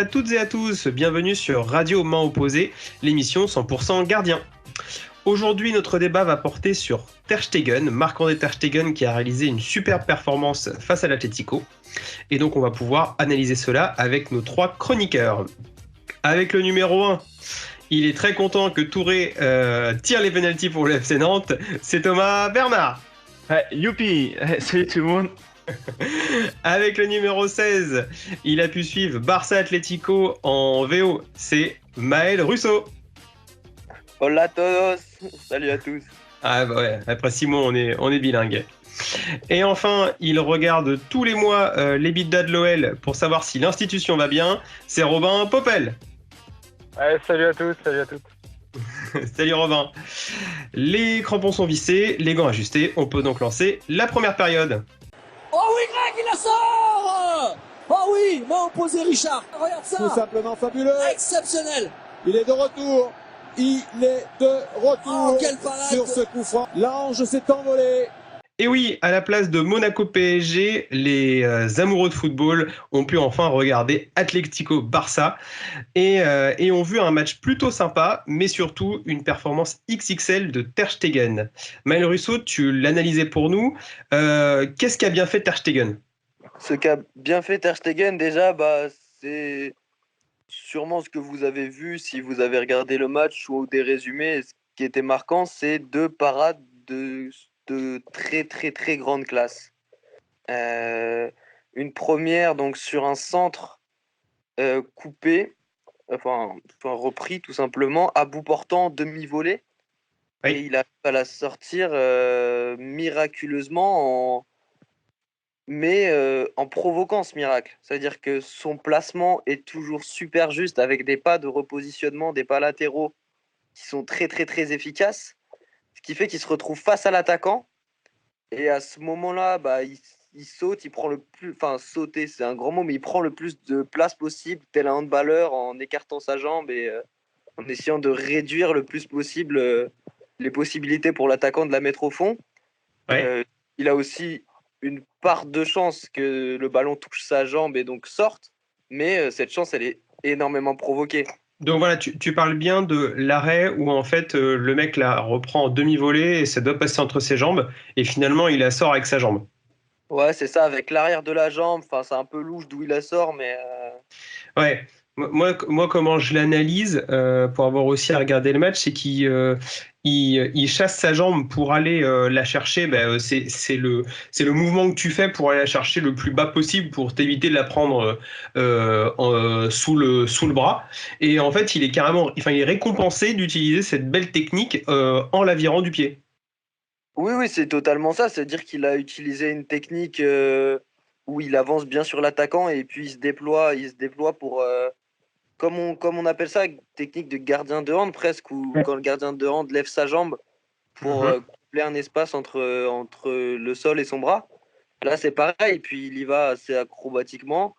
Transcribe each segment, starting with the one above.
à toutes et à tous, bienvenue sur Radio Main Opposée, l'émission 100% gardien. Aujourd'hui, notre débat va porter sur Ter Stegen, Marc-André Ter Stegen qui a réalisé une superbe performance face à l'Atlético. Et donc on va pouvoir analyser cela avec nos trois chroniqueurs. Avec le numéro 1, il est très content que Touré tire les pénaltys pour le FC Nantes, c'est Thomas Bernard. Youpi, salut tout le monde. Avec le numéro 16, il a pu suivre Barça Atlético en VO, c'est Maël Russo. Hola a todos, salut à tous. Ah bah ouais, après 6 mois on est bilingue. Et enfin, il regarde tous les mois les bidas de l'OL pour savoir si l'institution va bien, c'est Robin Popel. Ouais, salut à tous, salut à toutes. Salut Robin. Les crampons sont vissés, les gants ajustés, on peut donc lancer la première période. Oh oui, Greg, il la sort! Oh oui, main opposée, Richard. Regarde ça. Tout simplement fabuleux. Exceptionnel. Il est de retour. Il est de retour Oh, quelle parade sur ce coup franc. L'ange s'est envolé. Et oui, à la place de Monaco PSG, les amoureux de football ont pu enfin regarder Atlético Barça et ont vu un match plutôt sympa, mais surtout une performance XXL de Ter Stegen. Maël Russo, tu l'analysais pour nous. Qu'est-ce qu'a bien fait Ter Stegen ? Ce qu'a bien fait Ter Stegen, déjà, c'est sûrement ce que vous avez vu si vous avez regardé le match ou des résumés. Ce qui était marquant, c'est deux parades de très très très grande classe. Une première donc sur un centre coupé, enfin repris tout simplement, à bout portant, demi-volée. Oui. Et il a à la sortir miraculeusement en provoquant ce miracle. C'est-à-dire que son placement est toujours super juste avec des pas de repositionnement, des pas latéraux qui sont très très très efficaces. Ce qui fait qu'il se retrouve face à l'attaquant et à ce moment-là, il saute, il prend le plus, enfin sauter c'est un grand mot, mais il prend le plus de place possible, tel un handballeur en écartant sa jambe et en essayant de réduire le plus possible les possibilités pour l'attaquant de la mettre au fond. Ouais. Il a aussi une part de chance que le ballon touche sa jambe et donc sorte, mais cette chance elle est énormément provoquée. Donc voilà, tu parles bien de l'arrêt où en fait le mec la reprend en demi-volée et ça doit passer entre ses jambes et finalement il la sort avec sa jambe. Ouais, c'est ça, avec l'arrière de la jambe. Enfin, c'est un peu louche d'où il la sort, mais... Ouais, moi comment je l'analyse pour avoir aussi à regarder le match, c'est qu'il chasse sa jambe pour aller la chercher. C'est le mouvement que tu fais pour aller la chercher le plus bas possible pour t'éviter de la prendre sous le bras. Et en fait, il est récompensé d'utiliser cette belle technique en la virant du pied. Oui, c'est totalement ça. C'est-à-dire qu'il a utilisé une technique où il avance bien sur l'attaquant et puis il se déploie pour... Comme on appelle ça, technique de gardien de hand presque, où quand le gardien de hand lève sa jambe pour combler un espace entre le sol et son bras. Là, c'est pareil, puis il y va assez acrobatiquement,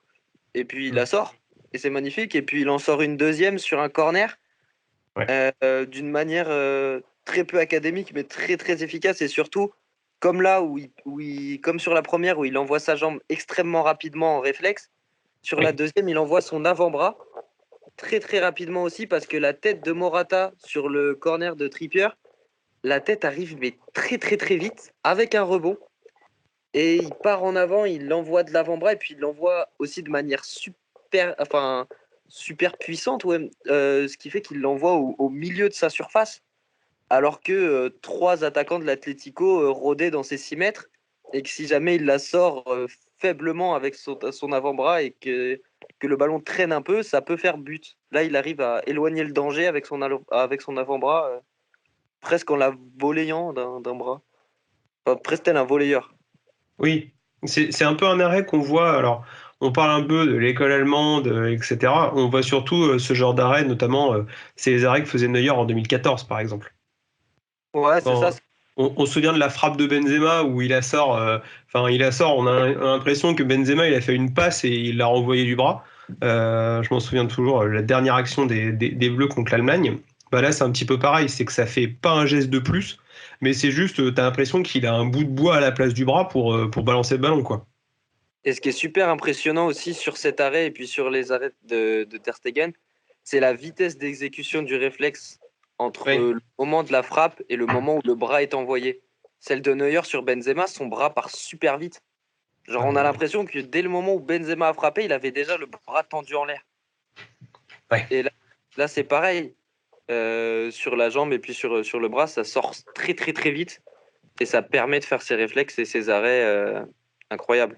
et puis il la sort, et c'est magnifique. Et puis il en sort une deuxième sur un corner, d'une manière très peu académique, mais très très efficace, et surtout, comme là, comme sur la première, où il envoie sa jambe extrêmement rapidement en réflexe, sur la deuxième, il envoie son avant-bras, très très rapidement aussi, parce que la tête de Morata sur le corner de Trippier, la tête arrive mais très très très vite avec un rebond et il part en avant, il l'envoie de l'avant-bras et puis il l'envoie aussi de manière super puissante, ce qui fait qu'il l'envoie au milieu de sa surface alors que trois attaquants de l'Atlético rôdaient dans ses 6 mètres et que si jamais il la sort faiblement avec son avant-bras et que le ballon traîne un peu, ça peut faire but. Là, il arrive à éloigner le danger avec son avant-bras, presque en la volleyant d'un bras. Enfin, presque tel un volleyeur. Oui, c'est un peu un arrêt qu'on voit. Alors, on parle un peu de l'école allemande, etc. On voit surtout ce genre d'arrêt, notamment, c'est les arrêts que faisait Neuer en 2014, par exemple. Ouais, c'est ça. On se souvient de la frappe de Benzema où il la sort. On a l'impression que Benzema il a fait une passe et il l'a renvoyé du bras. Je m'en souviens toujours. La dernière action des Bleus contre l'Allemagne. Là, c'est un petit peu pareil. C'est que ça fait pas un geste de plus, mais c'est juste, t'as l'impression qu'il a un bout de bois à la place du bras pour balancer le ballon, quoi. Et ce qui est super impressionnant aussi sur cet arrêt et puis sur les arrêts de Ter Stegen, c'est la vitesse d'exécution du réflexe entre Oui. le moment de la frappe et le moment où le bras est envoyé. Celle de Neuer sur Benzema, son bras part super vite. Genre, on a l'impression que dès le moment où Benzema a frappé, il avait déjà le bras tendu en l'air. Ouais. Et là c'est pareil. Sur la jambe et puis sur le bras, ça sort très très très vite. Et ça permet de faire ses réflexes et ses arrêts incroyables.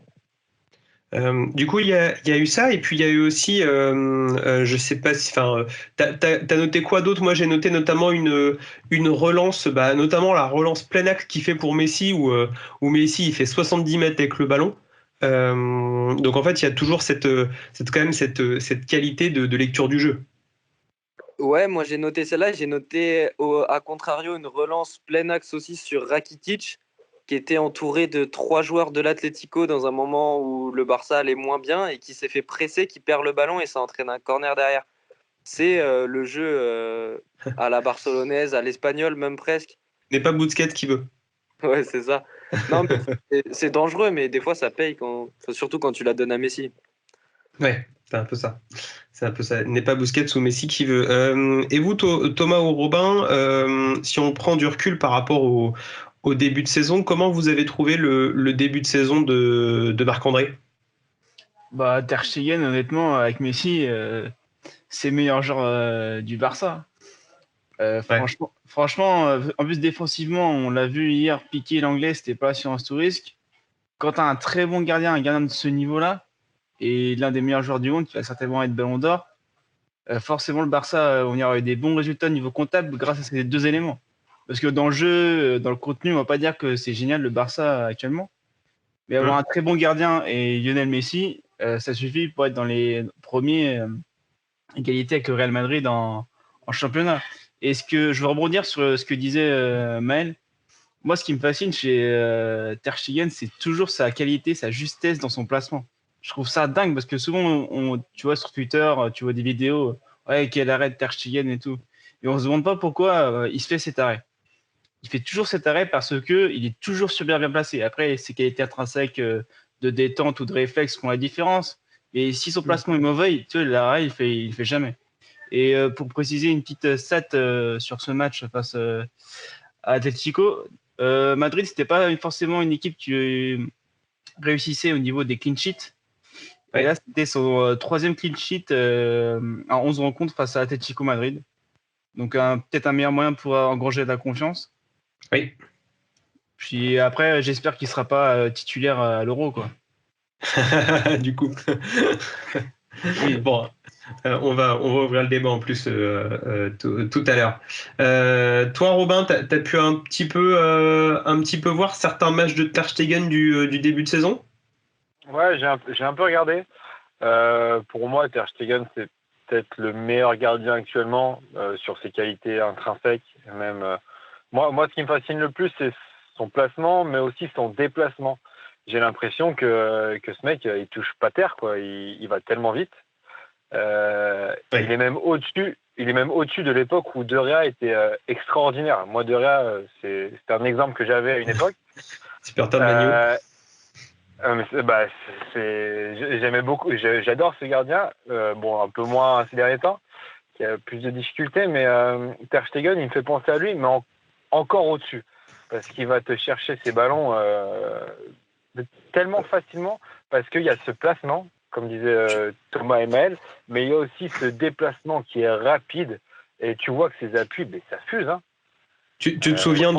Du coup, il y a eu ça, et puis il y a eu aussi, je sais pas si, enfin, t'as noté quoi d'autre? Moi, j'ai noté notamment une relance, notamment la relance plein axe qu'il fait pour Messi, où Messi il fait 70 mètres avec le ballon. Donc en fait, il y a toujours quand même cette qualité de lecture du jeu. Ouais, moi j'ai noté celle-là. J'ai noté à contrario une relance plein axe aussi sur Rakitic, qui était entouré de 3 joueurs de l'Atlético dans un moment où le Barça allait moins bien et qui s'est fait presser, qui perd le ballon et ça entraîne un corner derrière. C'est le jeu à la barcelonaise, à l'espagnol même presque. N'est pas Busquets qui veut. Ouais, c'est ça. Non, mais c'est dangereux, mais des fois ça paye, surtout quand tu la donnes à Messi. Ouais, c'est un peu ça. C'est un peu ça. N'est pas Busquets ou Messi qui veut. Et vous, Thomas ou Robin, si on prend du recul par rapport au début de saison, comment vous avez trouvé le début de saison de Marc-André? Bah, Ter Stegen, honnêtement, avec Messi, c'est le meilleur joueur du Barça. Ouais. Franchement, en plus défensivement, on l'a vu hier, Piqué l'anglais, c'était pas assurance tout risque. Quand tu as un très bon gardien, un gardien de ce niveau-là, et l'un des meilleurs joueurs du monde, qui va certainement être Ballon d'Or, forcément le Barça, on y aura eu des bons résultats au niveau comptable grâce à ces deux éléments. Parce que dans le jeu, dans le contenu, on va pas dire que c'est génial le Barça actuellement, mais avoir un très bon gardien et Lionel Messi, ça suffit pour être dans les premiers égalité avec le Real Madrid en championnat. Et ce que je veux rebondir sur ce que disait Maël. Moi, ce qui me fascine chez Ter Stegen, c'est toujours sa qualité, sa justesse dans son placement. Je trouve ça dingue parce que souvent, tu vois sur Twitter, tu vois des vidéos, ouais, quel arrêt de Ter Stegen et tout. Et on se demande pas pourquoi il se fait cet arrêt. Il fait toujours cet arrêt parce que il est toujours super bien placé. Après, ses qualités intrinsèques de détente ou de réflexe font la différence. Et si son placement est mauvais, tu vois, l'arrêt, il fait jamais. Et pour préciser une petite stat sur ce match face à Atletico, Madrid, c'était pas forcément une équipe qui réussissait au niveau des clean sheets. Et Ouais. là, c'était son troisième clean sheet en 11 rencontres face à Atletico Madrid. Donc peut-être un meilleur moyen pour engranger de la confiance. Oui. Puis après, j'espère qu'il sera pas titulaire à l'Euro, quoi. Du coup. Oui. Bon, on va ouvrir le débat en plus tout à l'heure. Toi, Robin, t'as pu un petit peu voir certains matchs de Ter Stegen du début de saison? Ouais, j'ai un peu regardé. Pour moi, Ter Stegen, c'est peut-être le meilleur gardien actuellement sur ses qualités intrinsèques. Même, moi, ce qui me fascine le plus, c'est son placement, mais aussi son déplacement. J'ai l'impression que ce mec, il touche pas terre, quoi. Il va tellement vite. Oui. Il est même au-dessus de l'époque où De Gea était extraordinaire. Moi, De Gea, c'est un exemple que j'avais à une époque. Super Tom Magno. J'aimais beaucoup, j'adore ce gardien. Bon, un peu moins ces derniers temps, qui a plus de difficultés, mais Ter Stegen, il me fait penser à lui, mais encore au-dessus, parce qu'il va te chercher ses ballons tellement facilement, parce qu'il y a ce placement, comme disait Thomas et Maël, mais il y a aussi ce déplacement qui est rapide, et tu vois que ses appuis, ben, ça fuse. Hein. Tu te souviens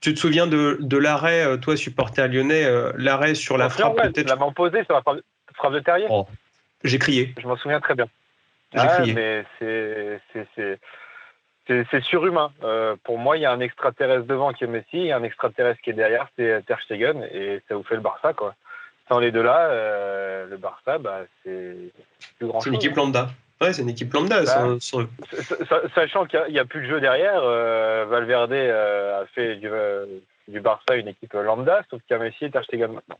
tu te souviens de l'arrêt, toi, supporter lyonnais, l'arrêt sur la frappe Ouais, peut-être? la main posée sur la frappe de Terrier. Oh, j'ai crié. Je m'en souviens très bien. J'ai crié. Mais c'est surhumain. Pour moi, il y a un extraterrestre devant qui est Messi, il y a un extraterrestre qui est derrière, c'est Ter Stegen, et ça vous fait le Barça, quoi. Sans les deux là, le Barça, c'est plus grand C'est une chose. équipe lambda. Ouais, c'est une équipe lambda. Sachant qu'il n'y a plus de jeu derrière, Valverde a fait du Barça une équipe lambda, sauf qu'il y a Messi et Ter Stegen maintenant.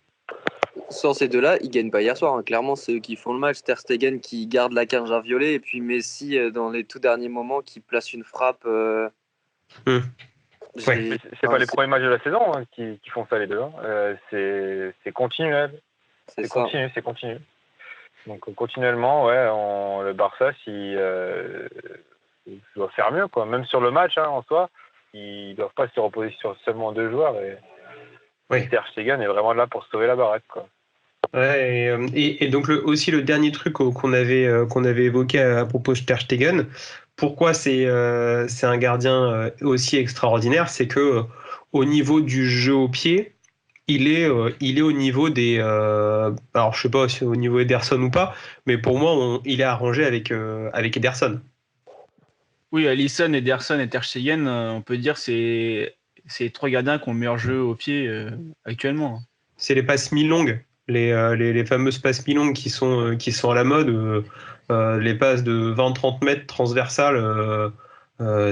Sans ces deux-là, ils gagnent pas hier soir. Hein. Clairement, c'est eux qui font le match. Ter Stegen qui garde la cage inviolée et puis Messi dans les tout derniers moments qui place une frappe. Ouais. C'est pas les premiers matchs de la saison qui font ça les deux. Hein. C'est continuel. C'est C'est ça. continu. Donc continuellement, ouais, le Barça, il doit faire mieux, quoi. Même sur le match, hein, en soi, ils doivent pas se reposer sur seulement 2 joueurs. Oui. Et Ter Stegen est vraiment là pour sauver la baraque, quoi. Ouais, et donc aussi le dernier truc qu'on avait évoqué à propos de Ter Stegen, pourquoi c'est un gardien aussi extraordinaire, c'est que au niveau du jeu au pied, il est au niveau des alors je sais pas si au niveau Ederson ou pas, mais pour moi il est arrangé avec Ederson. Oui, Alisson, Ederson et Ter Stegen, on peut dire c'est les 3 gardiens qui ont le meilleur jeu au pied actuellement. C'est les passes mi-longues, les fameuses passes mi-longues qui sont à la mode, les passes de 20-30 mètres transversales,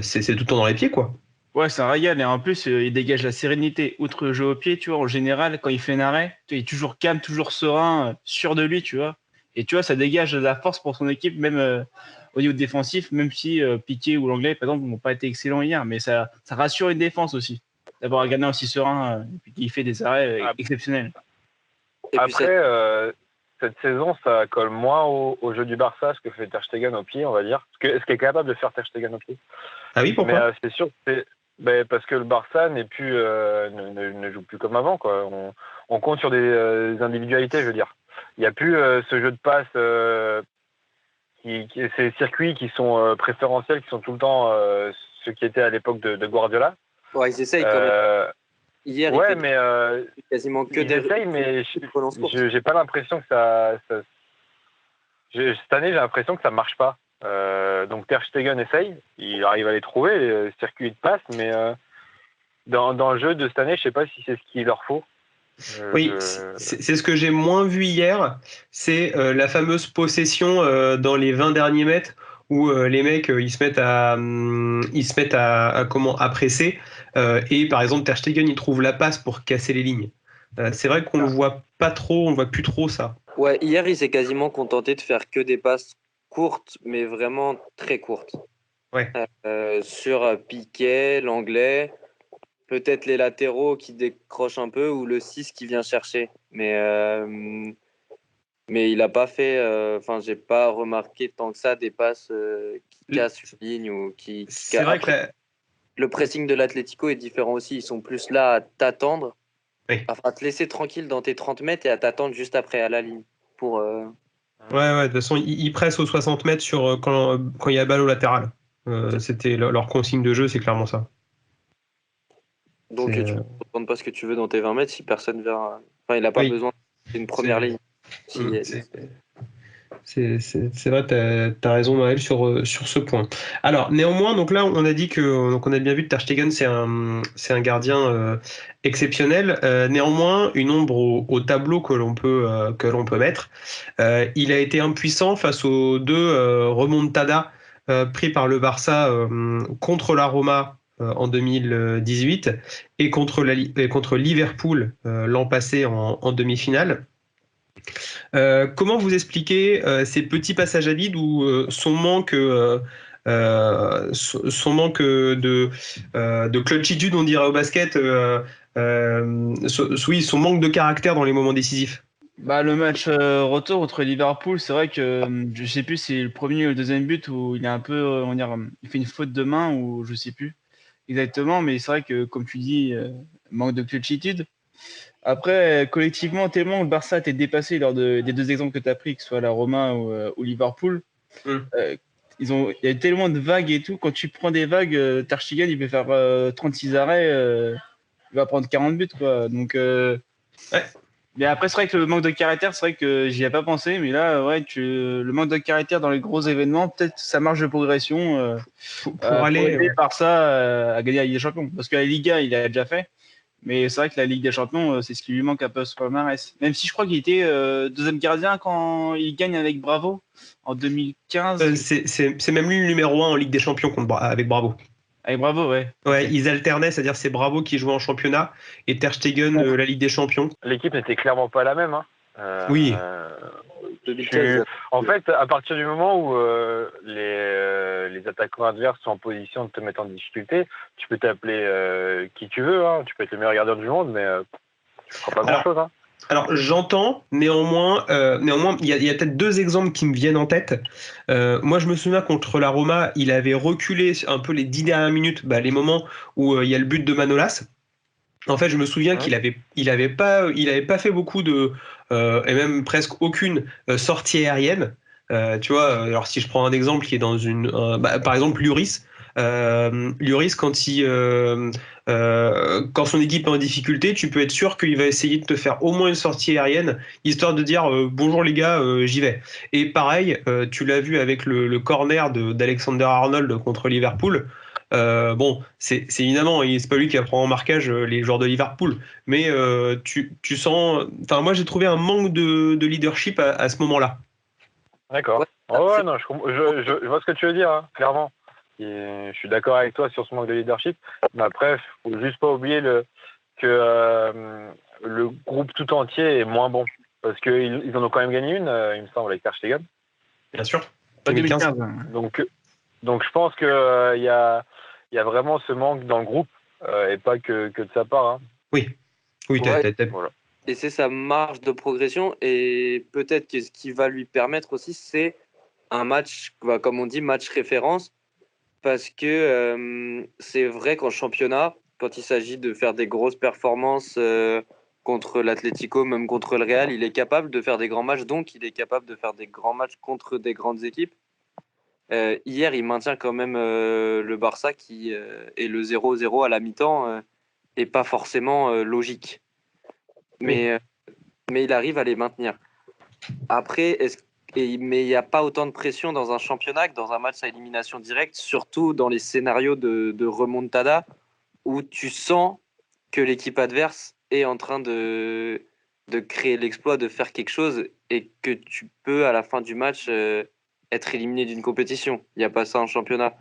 c'est tout le temps dans les pieds, quoi. Ouais, c'est un régal. Et en plus, il dégage la sérénité. Outre le jeu au pied, tu vois, en général, quand il fait un arrêt, il est toujours calme, toujours serein, sûr de lui, tu vois. Et tu vois, ça dégage de la force pour son équipe, même au niveau défensif, même si Piqué ou l'Anglais, par exemple, n'ont pas été excellents hier. Mais ça rassure une défense aussi, d'avoir un gardien aussi serein et puis qui fait des arrêts exceptionnels. Et puis Après, cette saison, ça colle moins au jeu du Barça, ce que fait Ter Stegen au pied, on va dire. Ce qu'est capable de faire Ter Stegen au pied. Ah oui, pourquoi? Mais c'est sûr que parce que le Barça n'est plus, ne joue plus comme avant, quoi. On compte sur des individualités, je veux dire. Il n'y a plus ce jeu de passe, ces circuits qui sont préférentiels, qui sont tout le temps ceux qui étaient à l'époque de Guardiola. ouais, ils essayent quand même. Hier, il Ouais, fait mais quasiment que ils des essayent, mais relances courtes. j'ai pas l'impression que cette année, j'ai l'impression que ça marche pas. Donc Ter Stegen essaye, il arrive à les trouver, les circuits de passe, mais dans le jeu de cette année, je sais pas si c'est ce qu'il leur faut. Oui, c'est ce que j'ai moins vu hier, c'est la fameuse possession dans les 20 derniers mètres où les mecs ils se mettent à presser et par exemple Ter Stegen il trouve la passe pour casser les lignes. C'est vrai qu'on le voit pas trop, on voit plus trop ça. Ouais, hier, il s'est quasiment contenté de faire que des passes courtes, mais vraiment très courtes. Ouais. Sur Piqué, l'Anglais, peut-être les latéraux qui décrochent un peu ou le 6 qui vient chercher. Mais il n'a pas fait. Enfin, j'ai pas remarqué tant que ça des passes qui cassent une ligne ou qui. C'est vrai que Le pressing de l'Atlético est différent aussi. Ils sont plus là à t'attendre, Oui. à te laisser tranquille dans tes 30 mètres et à t'attendre juste après à la ligne. Pour, Ouais, de toute façon, ils pressent aux 60 mètres quand il y a balle au latéral. C'était leur consigne de jeu, c'est clairement ça. Donc, C'est, tu ne peux prendre pas ce que tu veux dans tes 20 mètres si personne vient. Enfin, il n'a pas oui. besoin d'une première ligne. C'est vrai, t'as raison Maël sur ce point. Alors néanmoins, donc là on a dit on a bien vu que Ter Stegen c'est un gardien exceptionnel. Néanmoins, une ombre au tableau que l'on peut mettre. Il a été impuissant face aux deux remontadas pris par le Barça contre la Roma en 2018 et contre Liverpool l'an passé en demi-finale. Comment vous expliquez ces petits passages à vide ou son manque de clutchitude, on dirait au basket, oui, son manque de caractère dans les moments décisifs? Bah, le match retour contre Liverpool, c'est vrai que je sais plus si c'est le premier ou le deuxième but où il est un peu, on va dire, il fait une faute de main ou je sais plus exactement, mais c'est vrai que comme tu dis, manque de clutchitude. Après, collectivement, tellement le Barça a été dépassé lors des 2 exemples que tu as pris, que ce soit la Roma ou Liverpool. Euh, il y a tellement de vagues et tout. Quand tu prends des vagues, Ter Stegen, il peut faire 36 arrêts, il va prendre 40 buts, quoi. Donc, Ouais. mais après, c'est vrai que le manque de caractère, c'est vrai que j'y ai pas pensé, mais là, ouais, le manque de caractère dans les gros événements, peut-être sa marge de progression Pour pour aller, aider Barça à gagner la Ligue des Champions. Parce que la Liga, il a déjà fait. Mais c'est vrai que la Ligue des Champions, c'est ce qui lui manque un peu sur le palmarès. Même si je crois qu'il était deuxième gardien quand il gagne avec Bravo en 2015. c'est même lui le numéro 1 en Ligue des Champions avec Bravo. Avec Bravo, ouais. Ouais, Ok. ils alternaient, c'est-à-dire c'est Bravo qui jouait en championnat et Ter Stegen la Ligue des Champions. L'équipe n'était clairement pas la même, hein. Oui. 2015. En fait, à partir du moment où les attaquants adverses sont en position de te mettre en difficulté, tu peux t'appeler qui tu veux, hein. Tu peux être le meilleur gardien du monde, mais tu feras pas Alors, grand-chose, hein. Alors j'entends, néanmoins, il y a peut-être deux exemples qui me viennent en tête. Moi, je me souviens contre la Roma, il avait reculé un peu les 10 dernières minutes, les moments où il y a le but de Manolas. En fait, je me souviens qu'il avait pas fait beaucoup et même presque aucune sortie aérienne. Tu vois, alors si je prends un exemple qui est dans par exemple Lloris. Lloris, quand son équipe est en difficulté, tu peux être sûr qu'il va essayer de te faire au moins une sortie aérienne, histoire de dire bonjour les gars, j'y vais. Et pareil, tu l'as vu avec le corner d'Alexander Arnold contre Liverpool. Bon, c'est évidemment, c'est pas lui qui apprend en marquage les joueurs de Liverpool, mais tu sens. Enfin, moi j'ai trouvé un manque de leadership à ce moment-là. D'accord. Ouais, Ouais, non, je vois ce que tu veux dire, hein, clairement. Et je suis d'accord avec toi sur ce manque de leadership. Mais après, faut juste pas oublier que le groupe tout entier est moins bon. Parce qu'ils en ont quand même gagné une, il me semble, avec Ter Stegen. Bien sûr. Pas 2015. 2015. Hein. Donc je pense que il y a vraiment ce manque dans le groupe et pas que de sa part. Hein. Oui, oui, Ouais. Voilà. Et c'est sa marge de progression. Et peut-être que ce qui va lui permettre aussi, c'est un match, comme on dit, match référence. Parce que c'est vrai qu'en championnat, quand il s'agit de faire des grosses performances contre l'Atlético, même contre le Real, il est capable de faire des grands matchs. Donc, il est capable de faire des grands matchs contre des grandes équipes. Hier, il maintient quand même le Barça et le 0-0 à la mi-temps est pas forcément logique. Mais, mais il arrive à les maintenir. Après, mais il n'y a pas autant de pression dans un championnat que dans un match à élimination directe, surtout dans les scénarios de remontada où tu sens que l'équipe adverse est en train de créer l'exploit, de faire quelque chose et que tu peux, à la fin du match, être éliminé d'une compétition. Il n'y a pas ça en championnat.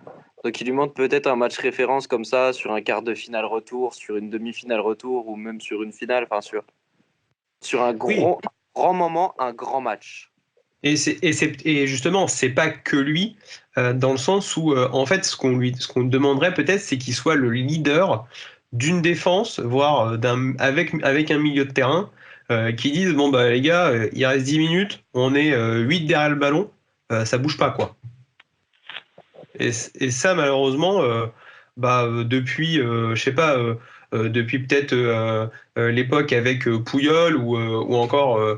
Donc il lui montre peut-être un match référence comme ça sur un quart de finale retour, sur une demi-finale retour ou même sur une finale, enfin sur un Oui. grand moment, un grand match. Et justement, c'est pas que lui, dans le sens où, en fait, ce qu'on demanderait peut-être, c'est qu'il soit le leader d'une défense, voire avec un milieu de terrain, qui dise, bon, bah, les gars, il reste 10 minutes, on est 8 derrière le ballon, ça bouge pas, quoi. Et ça, malheureusement, depuis, je sais pas, depuis peut-être l'époque avec Pouyol ou encore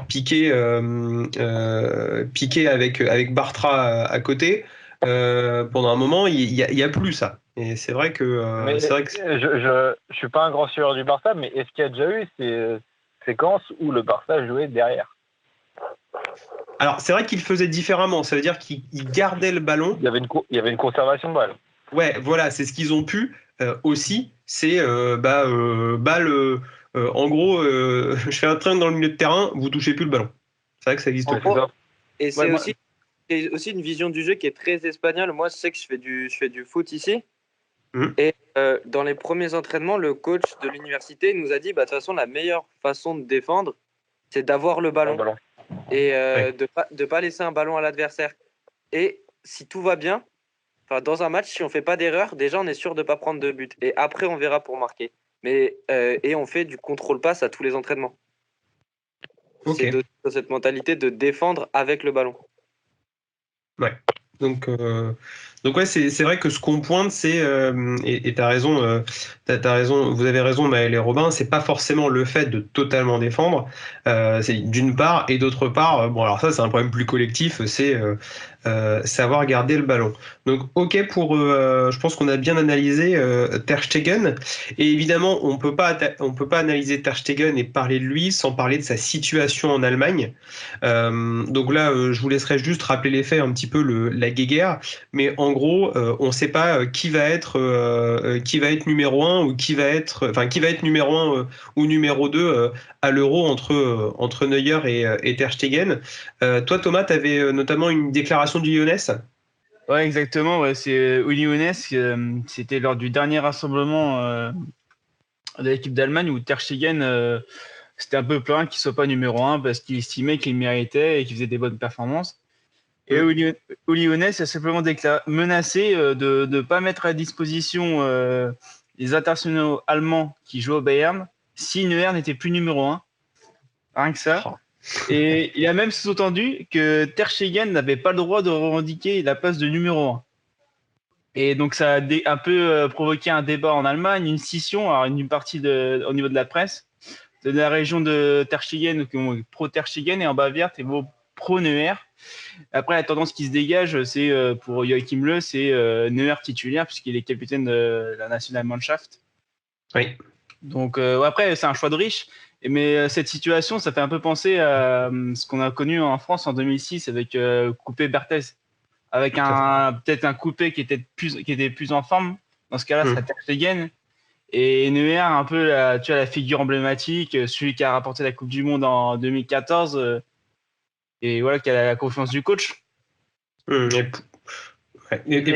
Piqué avec Bartra à côté, pendant un moment, il y a plus ça. Et c'est vrai que Mais je suis pas un grand suiveur du Barça, mais est-ce qu'il y a déjà eu ces séquences où le Barça jouait derrière? alors c'est vrai qu'il faisait différemment. Ça veut dire qu'il gardait le ballon. Il y avait une conservation de balle. Ouais, voilà, c'est ce qu'ils ont pu aussi. C'est en gros, je fais un train dans le milieu de terrain, vous touchez plus le ballon. C'est vrai que ça existe En plus. gros, et c'est moi- aussi une vision du jeu qui est très espagnole. Moi, je sais que je fais du foot ici. Mhm. Et dans les premiers entraînements, le coach de l'université nous a dit, de toute façon, la meilleure façon de défendre, c'est d'avoir le ballon et Ouais. de pas laisser un ballon à l'adversaire. Et si tout va bien, dans un match, si on fait pas d'erreur, déjà, on est sûr de pas prendre de but. Et après, on verra pour marquer. Et on fait du contrôle-passe à tous les entraînements. Ok. C'est dans cette mentalité de défendre avec le ballon. Ouais. Donc ouais, c'est vrai que ce qu'on pointe, c'est et t'as raison, t'as raison, vous avez raison, Maël et Robin, c'est pas forcément le fait de totalement défendre, c'est d'une part, et d'autre part, bon alors ça c'est un problème plus collectif, c'est savoir garder le ballon. Donc ok je pense qu'on a bien analysé Ter Stegen, et évidemment on peut pas analyser Ter Stegen et parler de lui sans parler de sa situation en Allemagne. Donc là, je vous laisserai juste rappeler les faits un petit peu la guéguerre, mais en gros, on ne sait pas qui va être numéro 1 ou qui va être numéro 1 ou numéro 2 à l'Euro entre Neuer et Ter Stegen. Toi, Thomas, tu avais notamment une déclaration du Lyonnais. Ouais, exactement. Ouais, c'est Uli Younes. C'était lors du dernier rassemblement de l'équipe d'Allemagne où Ter Stegen c'était un peu plaint qu'il soit pas numéro 1 parce qu'il estimait qu'il méritait et qu'il faisait des bonnes performances. Et Uli Younes a simplement menacé de ne pas mettre à disposition les internationaux allemands qui jouent au Bayern si Neuer n'était plus numéro 1. Rien que ça. Oh. Et il a même sous-entendu que Ter Stegen n'avait pas le droit de revendiquer la place de numéro 1. Et donc ça a un peu provoqué un débat en Allemagne, une scission, alors une partie au niveau de la presse, de la région de Ter Stegen, donc pro Ter Stegen, et en Bavière, t'es pro Neuer. Après, la tendance qui se dégage, c'est pour Joachim Löw, c'est Neuer titulaire, puisqu'il est capitaine de la Nationalmannschaft. Oui. Donc après, c'est un choix de riche. Mais cette situation, ça fait un peu penser à ce qu'on a connu en France en 2006 avec Coupé-Berthez. Avec peut-être un Coupé qui était plus en forme. Dans ce cas-là, ça serait Ter Stegen. Et Neuer, un peu la figure emblématique, celui qui a rapporté la Coupe du Monde en 2014. Et voilà, qui a la confiance du coach. Et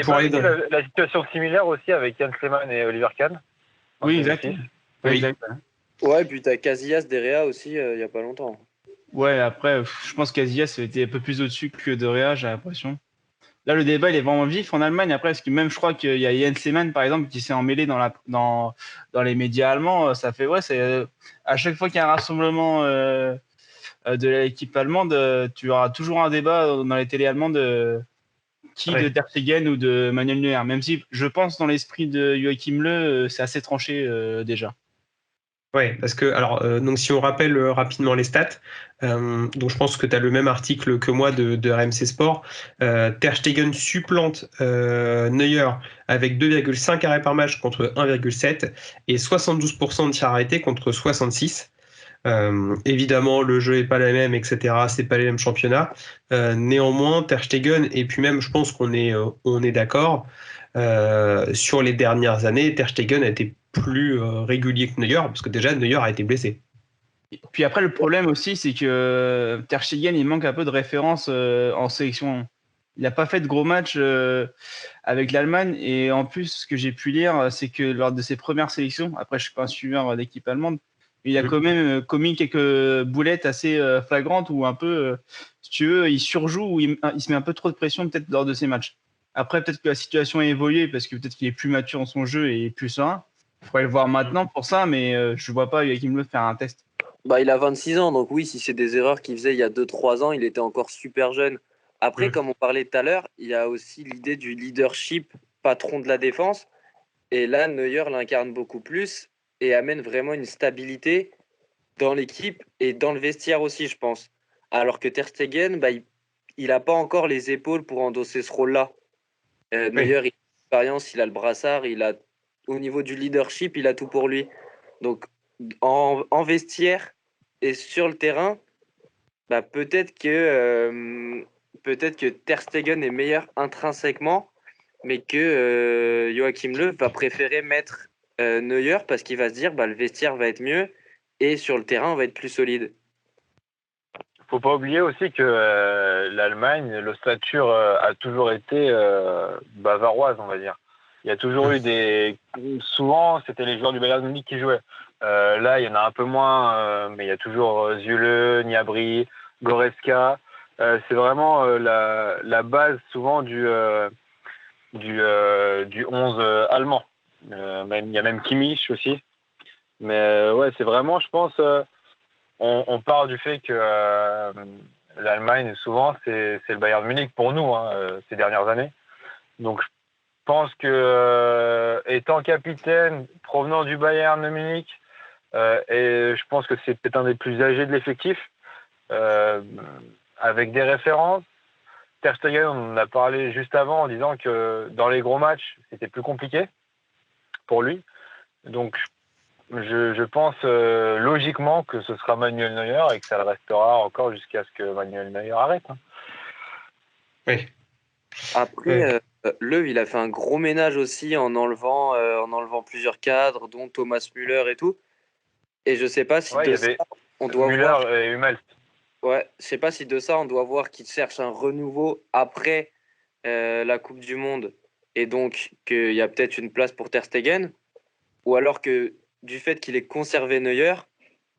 pour aller dans... la situation similaire aussi avec Jens Lehmann et Oliver Kahn. Oui, exact. Oui. Exact. Ouais, puis t'as Casillas Derrea aussi, il y a pas longtemps. Ouais, après, je pense que Casillas était un peu plus au-dessus que De Gea, j'ai l'impression. Là, le débat, il est vraiment vif en Allemagne. Après, parce que même, je crois qu'il y a Jens Lehmann, par exemple, qui s'est emmêlé dans les médias allemands. Ça fait, à chaque fois qu'il y a un rassemblement de l'équipe allemande, tu auras toujours un débat dans les télés allemandes de Ter Stegen ou de Manuel Neuer. Même si, je pense, dans l'esprit de Joachim Löw, c'est assez tranché déjà. Ouais, parce que donc si on rappelle rapidement les stats, donc je pense que tu as le même article que moi de RMC Sport. Ter Stegen supplante Neuer avec 2,5 arrêts par match contre 1,7 et 72% de tirs arrêtés contre 66. Évidemment, le jeu est pas le même, etc. C'est pas les mêmes championnats. Néanmoins, Ter Stegen, et puis même, je pense qu'on est d'accord, sur les dernières années, Ter Stegen a été plus régulier que Neuer, parce que déjà Neuer a été blessé. Puis après, le problème aussi, c'est que Ter Stegen, il manque un peu de référence en sélection. Il n'a pas fait de gros matchs avec l'Allemagne. Et en plus, ce que j'ai pu lire, c'est que lors de ses premières sélections, après, je ne suis pas un suiveur d'équipe allemande, mais il a quand même commis quelques boulettes assez flagrantes où un peu, si tu veux, il surjoue, ou il se met un peu trop de pression peut-être lors de ses matchs. Après, peut-être que la situation a évolué parce que peut-être qu'il est plus mature dans son jeu et plus serein. Il faudrait le voir maintenant pour ça, mais je ne vois pas Joachim Löw faire un test. Bah, il a 26 ans, donc oui, si c'est des erreurs qu'il faisait il y a 2-3 ans, il était encore super jeune. Après, comme on parlait tout à l'heure, il y a aussi l'idée du leadership patron de la défense. Et là, Neuer l'incarne beaucoup plus et amène vraiment une stabilité dans l'équipe et dans le vestiaire aussi, je pense. Alors que Ter Stegen, bah, il n'a pas encore les épaules pour endosser ce rôle-là. Neuer, il a l'expérience, il a le brassard, au niveau du leadership, il a tout pour lui. Donc, en vestiaire et sur le terrain, bah, peut-être que Ter Stegen est meilleur intrinsèquement, mais que Joachim Löw va préférer mettre Neuer parce qu'il va se dire bah, le vestiaire va être mieux et sur le terrain on va être plus solide. Faut pas oublier aussi que l'Allemagne, l'ossature a toujours été bavaroise, on va dire. Il y a toujours eu souvent, c'était les joueurs du Bayern Munich qui jouaient. Là, il y en a un peu moins, mais il y a toujours Süle, Gnabry, Goretzka. C'est vraiment la base souvent du 11 allemand. Il y a même Kimmich aussi. Mais ouais, c'est vraiment, je pense, on part du fait que l'Allemagne, souvent, c'est le Bayern Munich pour nous ces dernières années. Donc, je pense que étant capitaine provenant du Bayern Munich, et je pense que c'est peut-être un des plus âgés de l'effectif, avec des références. Ter Stegen, on en a parlé juste avant en disant que dans les gros matchs, c'était plus compliqué pour lui. Donc, je pense logiquement que ce sera Manuel Neuer et que ça le restera encore jusqu'à ce que Manuel Neuer arrête. Oui. Après, Löw, il a fait un gros ménage aussi en enlevant plusieurs cadres, dont Thomas Müller et tout. Et je sais pas si Ouais, de ça, on doit Müller voir. et Hummels. Ouais, je sais pas si de ça, on doit voir qu'il cherche un renouveau après la Coupe du Monde et donc qu'il y a peut-être une place pour Ter Stegen, ou alors que du fait qu'il ait conservé Neuer,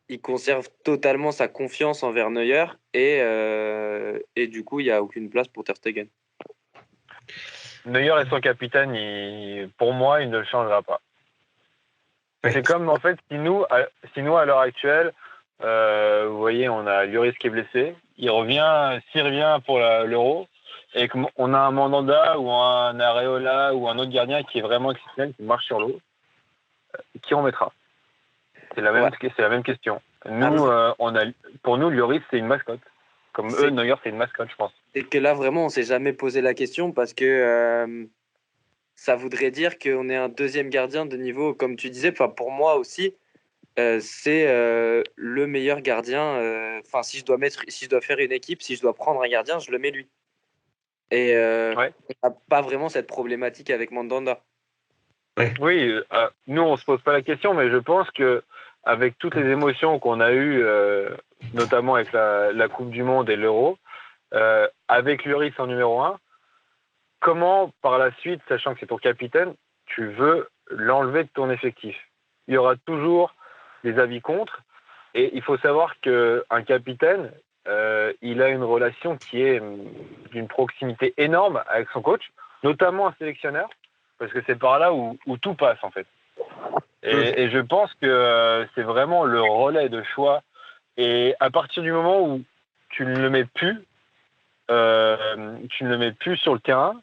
il conserve totalement sa confiance envers Neuer et du coup, il n'y a aucune place pour Ter Stegen. Neuer est son capitaine, pour moi, il ne le changera pas. Ouais. C'est comme, en fait, si nous, à l'heure actuelle, Vous voyez, on a Lloris qui est blessé. S'il revient pour l'Euro, et qu'on a un Mandanda ou un Areola ou un autre gardien qui est vraiment exceptionnel, qui marche sur l'eau, qui on mettra? C'est la même question. Nous, pour nous, Lloris, c'est une mascotte. Comme eux, Neuer, c'est une mascotte, je pense. Et que là, vraiment, on s'est jamais posé la question parce que ça voudrait dire qu'on est un deuxième gardien de niveau, comme tu disais. Enfin, pour moi aussi, c'est le meilleur gardien. Enfin, si je dois faire une équipe, si je dois prendre un gardien, je le mets lui. Et on n'a pas vraiment cette problématique avec Mandanda. Ouais. Oui, nous, on se pose pas la question, mais je pense que avec toutes les émotions qu'on a eues, notamment avec la Coupe du Monde et l'Euro, avec Lloris en numéro 1, comment, par la suite, sachant que c'est ton capitaine, tu veux l'enlever de ton effectif? Il y aura toujours des avis contre, et il faut savoir qu'un capitaine, il a une relation qui est d'une proximité énorme avec son coach, notamment un sélectionneur, parce que c'est par là où tout passe, en fait. Et je pense que c'est vraiment le relais de choix. Et à partir du moment où tu ne le mets plus sur le terrain,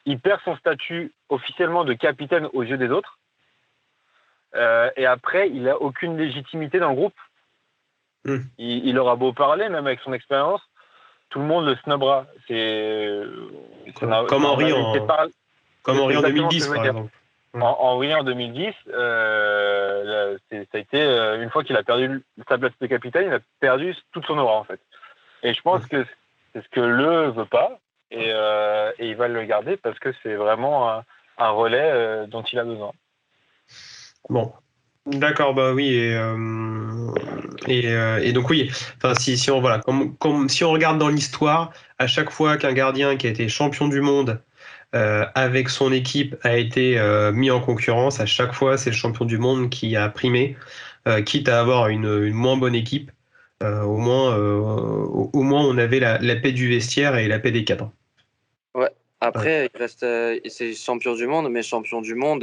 il perd son statut officiellement de capitaine aux yeux des autres. Et après, il n'a aucune légitimité dans le groupe. Il aura beau parler, même avec son expérience, tout le monde le snobera. Comme Henry en 2010, par exemple. Henry en 2010, ça a été une fois qu'il a perdu sa place de capitaine, il a perdu toute son aura, en fait. Et je pense que c'est ce que le veut pas, et il va le garder parce que c'est vraiment un relais dont il a besoin. Bon. D'accord, bah oui, et donc oui, enfin si on voilà, si on regarde dans l'histoire, à chaque fois qu'un gardien qui a été champion du monde avec son équipe a été mis en concurrence, à chaque fois c'est le champion du monde qui a primé, quitte à avoir une moins bonne équipe, au moins on avait la paix du vestiaire et la paix des cadres. Ouais. Après, il reste, c'est champion du monde, mais champion du monde.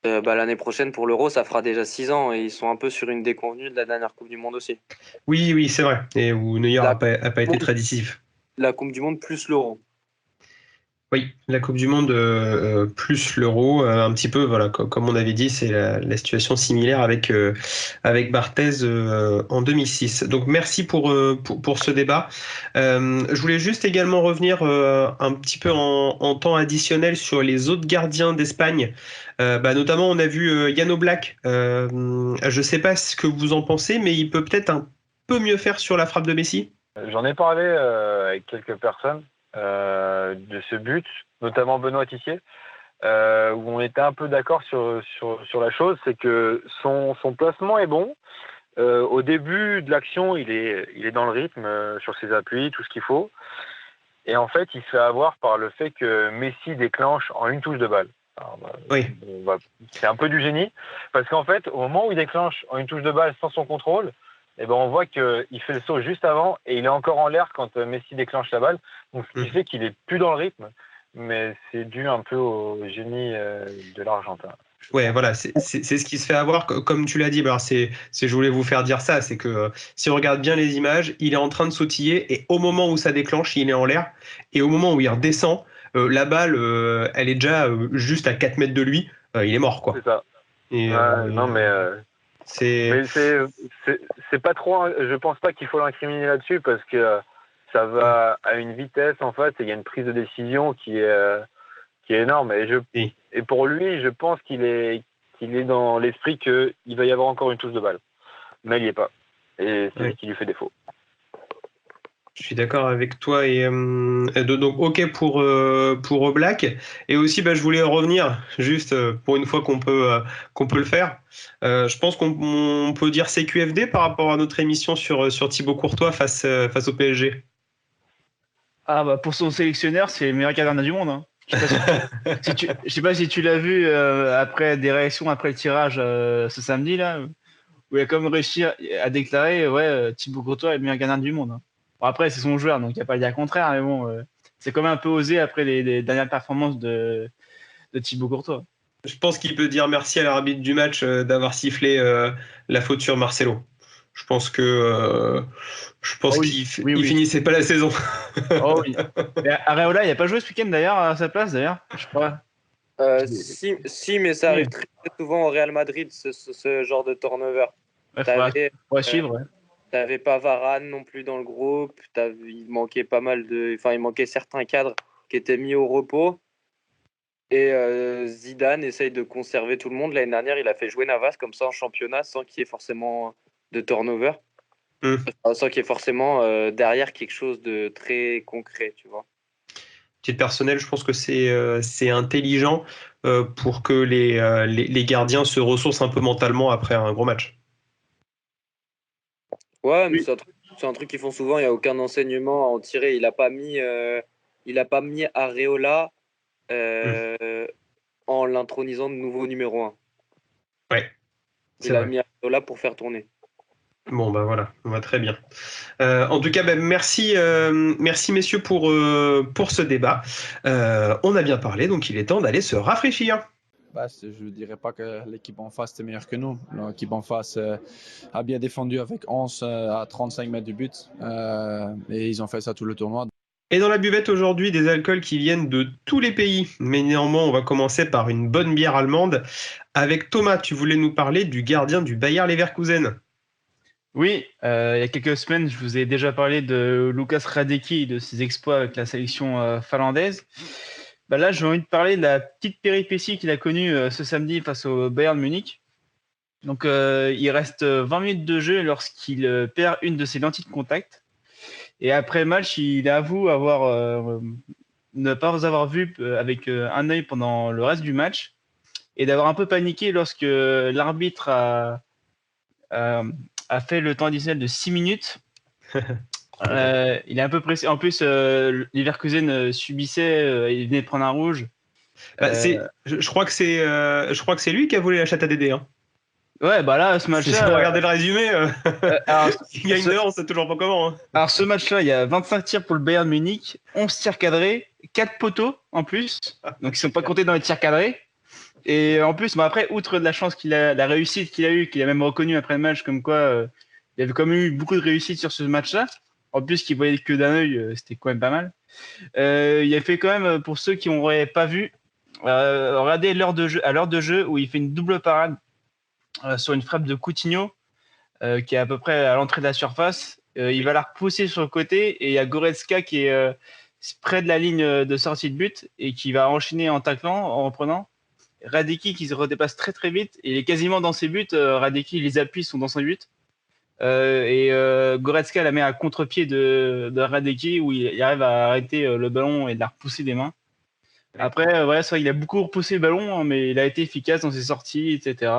L'année prochaine pour l'Euro, ça fera déjà 6 ans et ils sont un peu sur une déconvenue de la dernière Coupe du Monde aussi. Oui, c'est vrai. Et où Neuer n'a pas été très décisif. La Coupe du Monde plus l'Euro. Oui, la Coupe du Monde plus l'Euro, un petit peu, voilà, comme on avait dit, c'est la situation similaire avec Barthez en 2006. Donc merci pour ce débat. Je voulais juste également revenir un petit peu en temps additionnel sur les autres gardiens d'Espagne. Notamment, on a vu Jan Oblak. Je ne sais pas ce que vous en pensez, mais il peut peut-être un peu mieux faire sur la frappe de Messi. J'en ai parlé avec quelques personnes de ce but, notamment Benoît Tissier, où on était un peu d'accord sur la chose, c'est que son placement est bon. Au début de l'action, il est dans le rythme, sur ses appuis, tout ce qu'il faut. Et en fait, il se fait avoir par le fait que Messi déclenche en une touche de balle. Alors, oui. C'est un peu du génie, parce qu'en fait, au moment où il déclenche en une touche de balle sans son contrôle, on voit qu'il fait le saut juste avant et il est encore en l'air quand Messi déclenche la balle. Donc, ce qui fait qu'il est plus dans le rythme, mais c'est dû un peu au génie de l'Argentin. Ouais, voilà, c'est ce qui se fait avoir, comme tu l'as dit. Alors je voulais vous faire dire ça, c'est que si on regarde bien les images, il est en train de sautiller et au moment où ça déclenche, il est en l'air et au moment où il redescend, la balle, elle est déjà juste à 4 mètres de lui, il est mort, quoi. C'est ça. Et, non, mais c'est pas trop. Je pense pas qu'il faut l'incriminer là-dessus parce que ça va à une vitesse, en fait, et il y a une prise de décision qui est énorme. Et pour lui, je pense qu'il est dans l'esprit qu'il va y avoir encore une touche de balle. Mais il n'y est pas. Et c'est ce qui lui fait défaut. Je suis d'accord avec toi. Donc, OK pour Oblak. Et aussi, je voulais revenir, juste pour une fois qu'on peut le faire. Je pense qu'on peut dire CQFD par rapport à notre émission sur Thibaut Courtois face au PSG. Pour son sélectionneur, c'est le meilleur gardien du monde. Hein. Je sais pas si tu l'as vu après des réactions après le tirage ce samedi là, où il a comme réussi à déclarer Thibaut Courtois est le meilleur gardien du monde. Hein. Bon, après c'est son joueur donc il n'y a pas à dire contraire, mais bon c'est quand même un peu osé après les dernières performances de Thibaut Courtois. Je pense qu'il peut dire merci à l'arbitre du match d'avoir sifflé la faute sur Marcelo. Je pense que Oui, oui, il oui. finissait pas la saison. Oh oui. Et Areola, il a pas joué ce week-end d'ailleurs à sa place d'ailleurs, je crois. Si, mais ça Oui. arrive très, très souvent au Real Madrid, ce genre de turnover. Ouais, T'avais faudra euh, suivre. Ouais. t'avais pas Varane non plus dans le groupe. Il manquait pas mal enfin, il manquait certains cadres qui étaient mis au repos. Et Zidane essaye de conserver tout le monde. L'année dernière, il a fait jouer Navas comme ça en championnat sans qu'il y ait forcément de turnover. Hmm. Sans qu'il y ait forcément derrière quelque chose de très concret, tu vois. Titre personnel, je pense que c'est intelligent pour que les gardiens se ressourcent un peu mentalement après un gros match. Ouais, mais Oui. c'est un truc qu'ils font souvent. Il n'y a aucun enseignement à en tirer. Il a pas mis Areola en l'intronisant de nouveau numéro un. Ouais, c'est Il a vrai. mis Areola pour faire tourner. Bon, bah voilà, on va très bien. En tout cas, bah, merci messieurs pour ce débat. On a bien parlé, donc il est temps d'aller se rafraîchir. Je ne dirais pas que l'équipe en face est meilleure que nous. L'équipe en face a bien défendu avec 11 à 35 mètres du but. Et ils ont fait ça tout le tournoi. Et dans la buvette aujourd'hui, des alcools qui viennent de tous les pays. Mais néanmoins, on va commencer par une bonne bière allemande. Avec Thomas, tu voulais nous parler du gardien du Bayer Leverkusen. Oui, il y a quelques semaines, je vous ai déjà parlé de Lukas Hradecky et de ses exploits avec la sélection finlandaise. Bah là, j'ai envie de parler de la petite péripétie qu'il a connue ce samedi face au Bayern Munich. Donc, il reste 20 minutes de jeu lorsqu'il perd une de ses lentilles de contact. Et après le match, il avoue ne pas avoir vu avec un œil pendant le reste du match et d'avoir un peu paniqué lorsque l'arbitre a, a fait le temps additionnel de 6 minutes. Il est un peu pressé. En plus, Leverkusen subissait, il venait de prendre un rouge. Bah, Euh, je crois que c'est lui qui a volé la chatte à Dédé. Hein. ouais, bah là, ce Si on match-là, regardait le résumé, alors, qui gagne dehors, on sait toujours pas comment. Hein. alors, ce match-là, il y a 25 tirs pour le Bayern Munich, 11 tirs cadrés, 4 poteaux en plus. Donc, ils sont pas comptés dans les tirs cadrés. Et en plus, bon, après, outre de la chance la réussite qu'il a eue, qu'il a même reconnu après le match, comme quoi il avait quand même eu beaucoup de réussite sur ce match-là. En plus, qu'il voyait que d'un œil, c'était quand même pas mal. Il a fait quand même, pour ceux qui n'auraient pas vu, regardez à l'heure de jeu où il fait une double parade sur une frappe de Coutinho qui est à peu près à l'entrée de la surface. Il va la repousser sur le côté et il y a Goretzka qui est près de la ligne de sortie de but et qui va enchaîner en taclant, en reprenant. Hradecky qui se redépasse très très vite. Il est quasiment dans ses buts. Hradecky, les appuis sont dans son but. Goretzka la met à contre-pied de Hradecky où il arrive à arrêter le ballon et de la repousser des mains. Après, voilà, ça, il a beaucoup repoussé le ballon, hein, mais il a été efficace dans ses sorties, etc.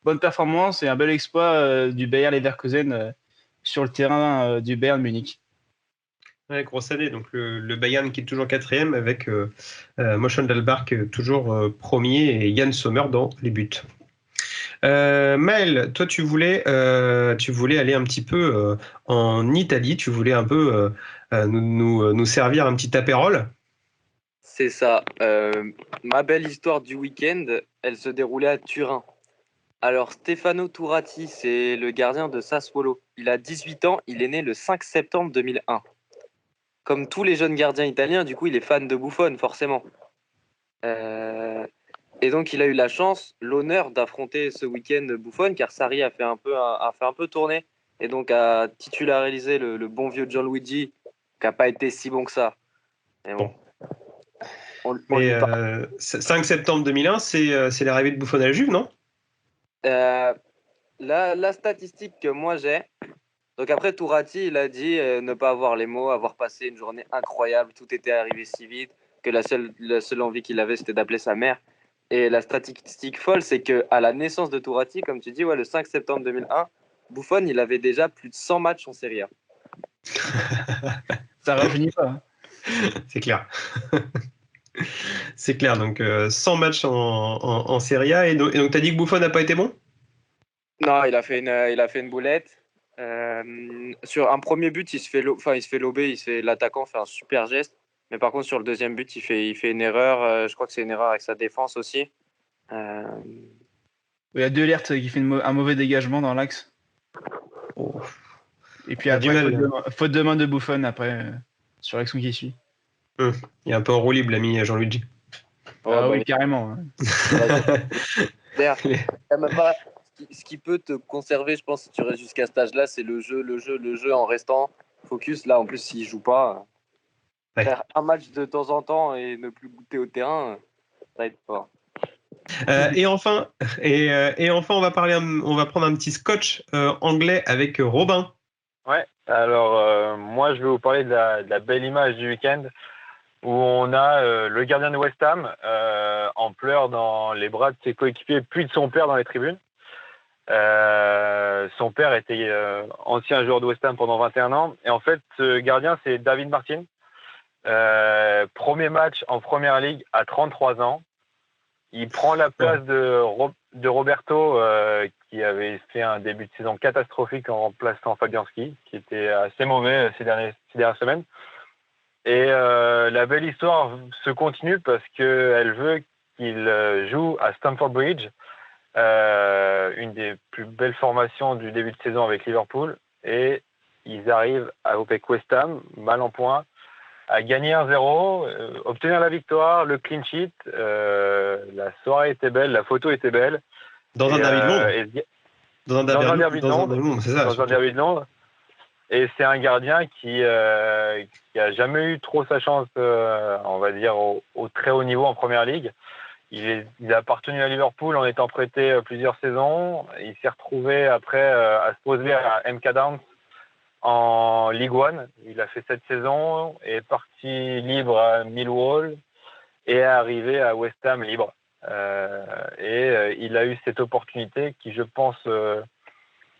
Bonne performance et un bel exploit du Bayer Leverkusen sur le terrain du Bayern Munich. Ouais, grosse année. Donc le Bayern qui est toujours quatrième avec Mönchengladbach toujours premier et Yann Sommer dans les buts. Maël, toi tu voulais aller un petit peu en Italie, tu voulais un peu nous servir un petit apérole. C'est ça. Ma belle histoire du week-end, elle se déroulait à Turin. Alors, Stefano Turati, c'est le gardien de Sassuolo. Il a 18 ans, il est né le 5 septembre 2001. Comme tous les jeunes gardiens italiens, du coup, il est fan de Buffon, forcément. Et donc, il a eu la chance, l'honneur d'affronter ce week-end Buffon, car Sarri a fait un peu tourner, et donc a titularisé le bon vieux Gianluigi, qui n'a pas été si bon que ça. Mais bon, on Mais lui parle. 5 septembre 2001, c'est l'arrivée de Buffon à la Juve, non? Euh, la statistique que moi j'ai, donc après Tourati, il a dit ne pas avoir les mots, avoir passé une journée incroyable, tout était arrivé si vite, que la seule envie qu'il avait, c'était d'appeler sa mère. Et la statistique folle, c'est que à la naissance de Tourati, comme tu dis, ouais, le 5 septembre 2001, Buffon, il avait déjà plus de 100 matchs en Serie A. Ça rajeunit pas. Hein. C'est clair. C'est clair, donc 100 matchs en Serie A. Et donc tu as dit que Buffon n'a pas été bon? Non, il a fait une boulette. Sur un premier but, il se fait lober, l'attaquant fait un super geste. Mais par contre, sur le deuxième but, il fait une erreur. Je crois que c'est une erreur avec sa défense aussi. Il y a De Ligt qui fait un mauvais dégagement dans l'axe. Oh. Et puis On a du après, mal. faute de main de Buffon après, sur l'action qui suit. Il est un peu enroulé, l'ami Jean-Luigi. Ouais, Ah bah, oui, carrément. Hein. D'ailleurs, t'as même pas- ce qui peut te conserver, je pense, si tu restes jusqu'à cet âge-là, c'est le jeu en restant focus. Là, en plus, s'il joue pas, Ouais. faire un match de temps en temps et ne plus goûter au terrain, ça va être fort. Et enfin, on va on va prendre un petit scotch anglais avec Robin. Ouais, alors moi je vais vous parler de la belle image du week-end où on a le gardien de West Ham en pleurs dans les bras de ses coéquipiers puis de son père dans les tribunes. Son père était ancien joueur de West Ham pendant 21 ans et en fait ce gardien c'est David Martin. Premier match en Première Ligue à 33 ans. Il prend la place de Roberto qui avait fait un début de saison catastrophique en remplaçant Fabianski, qui était assez mauvais ces dernières semaines. Et la belle histoire se continue parce qu'elle veut qu'il joue à Stamford Bridge, une des plus belles formations du début de saison avec Liverpool. Et ils arrivent avec West Ham, mal en point, à gagner 1-0, obtenir la victoire, le clean sheet. La soirée était belle, la photo était belle. Dans un derby de Londres. Dans un derby de Londres, c'est ça. Dans un derby de Londres. Et c'est un gardien qui a jamais eu trop sa chance, on va dire, au très haut niveau en Première Ligue. Il a appartenu à Liverpool en étant prêté plusieurs saisons. Il s'est retrouvé après à se poser à MK Dons en Ligue 1. Il a fait 7 saisons, est parti libre à Millwall et est arrivé à West Ham libre. Il a eu cette opportunité qui, je pense,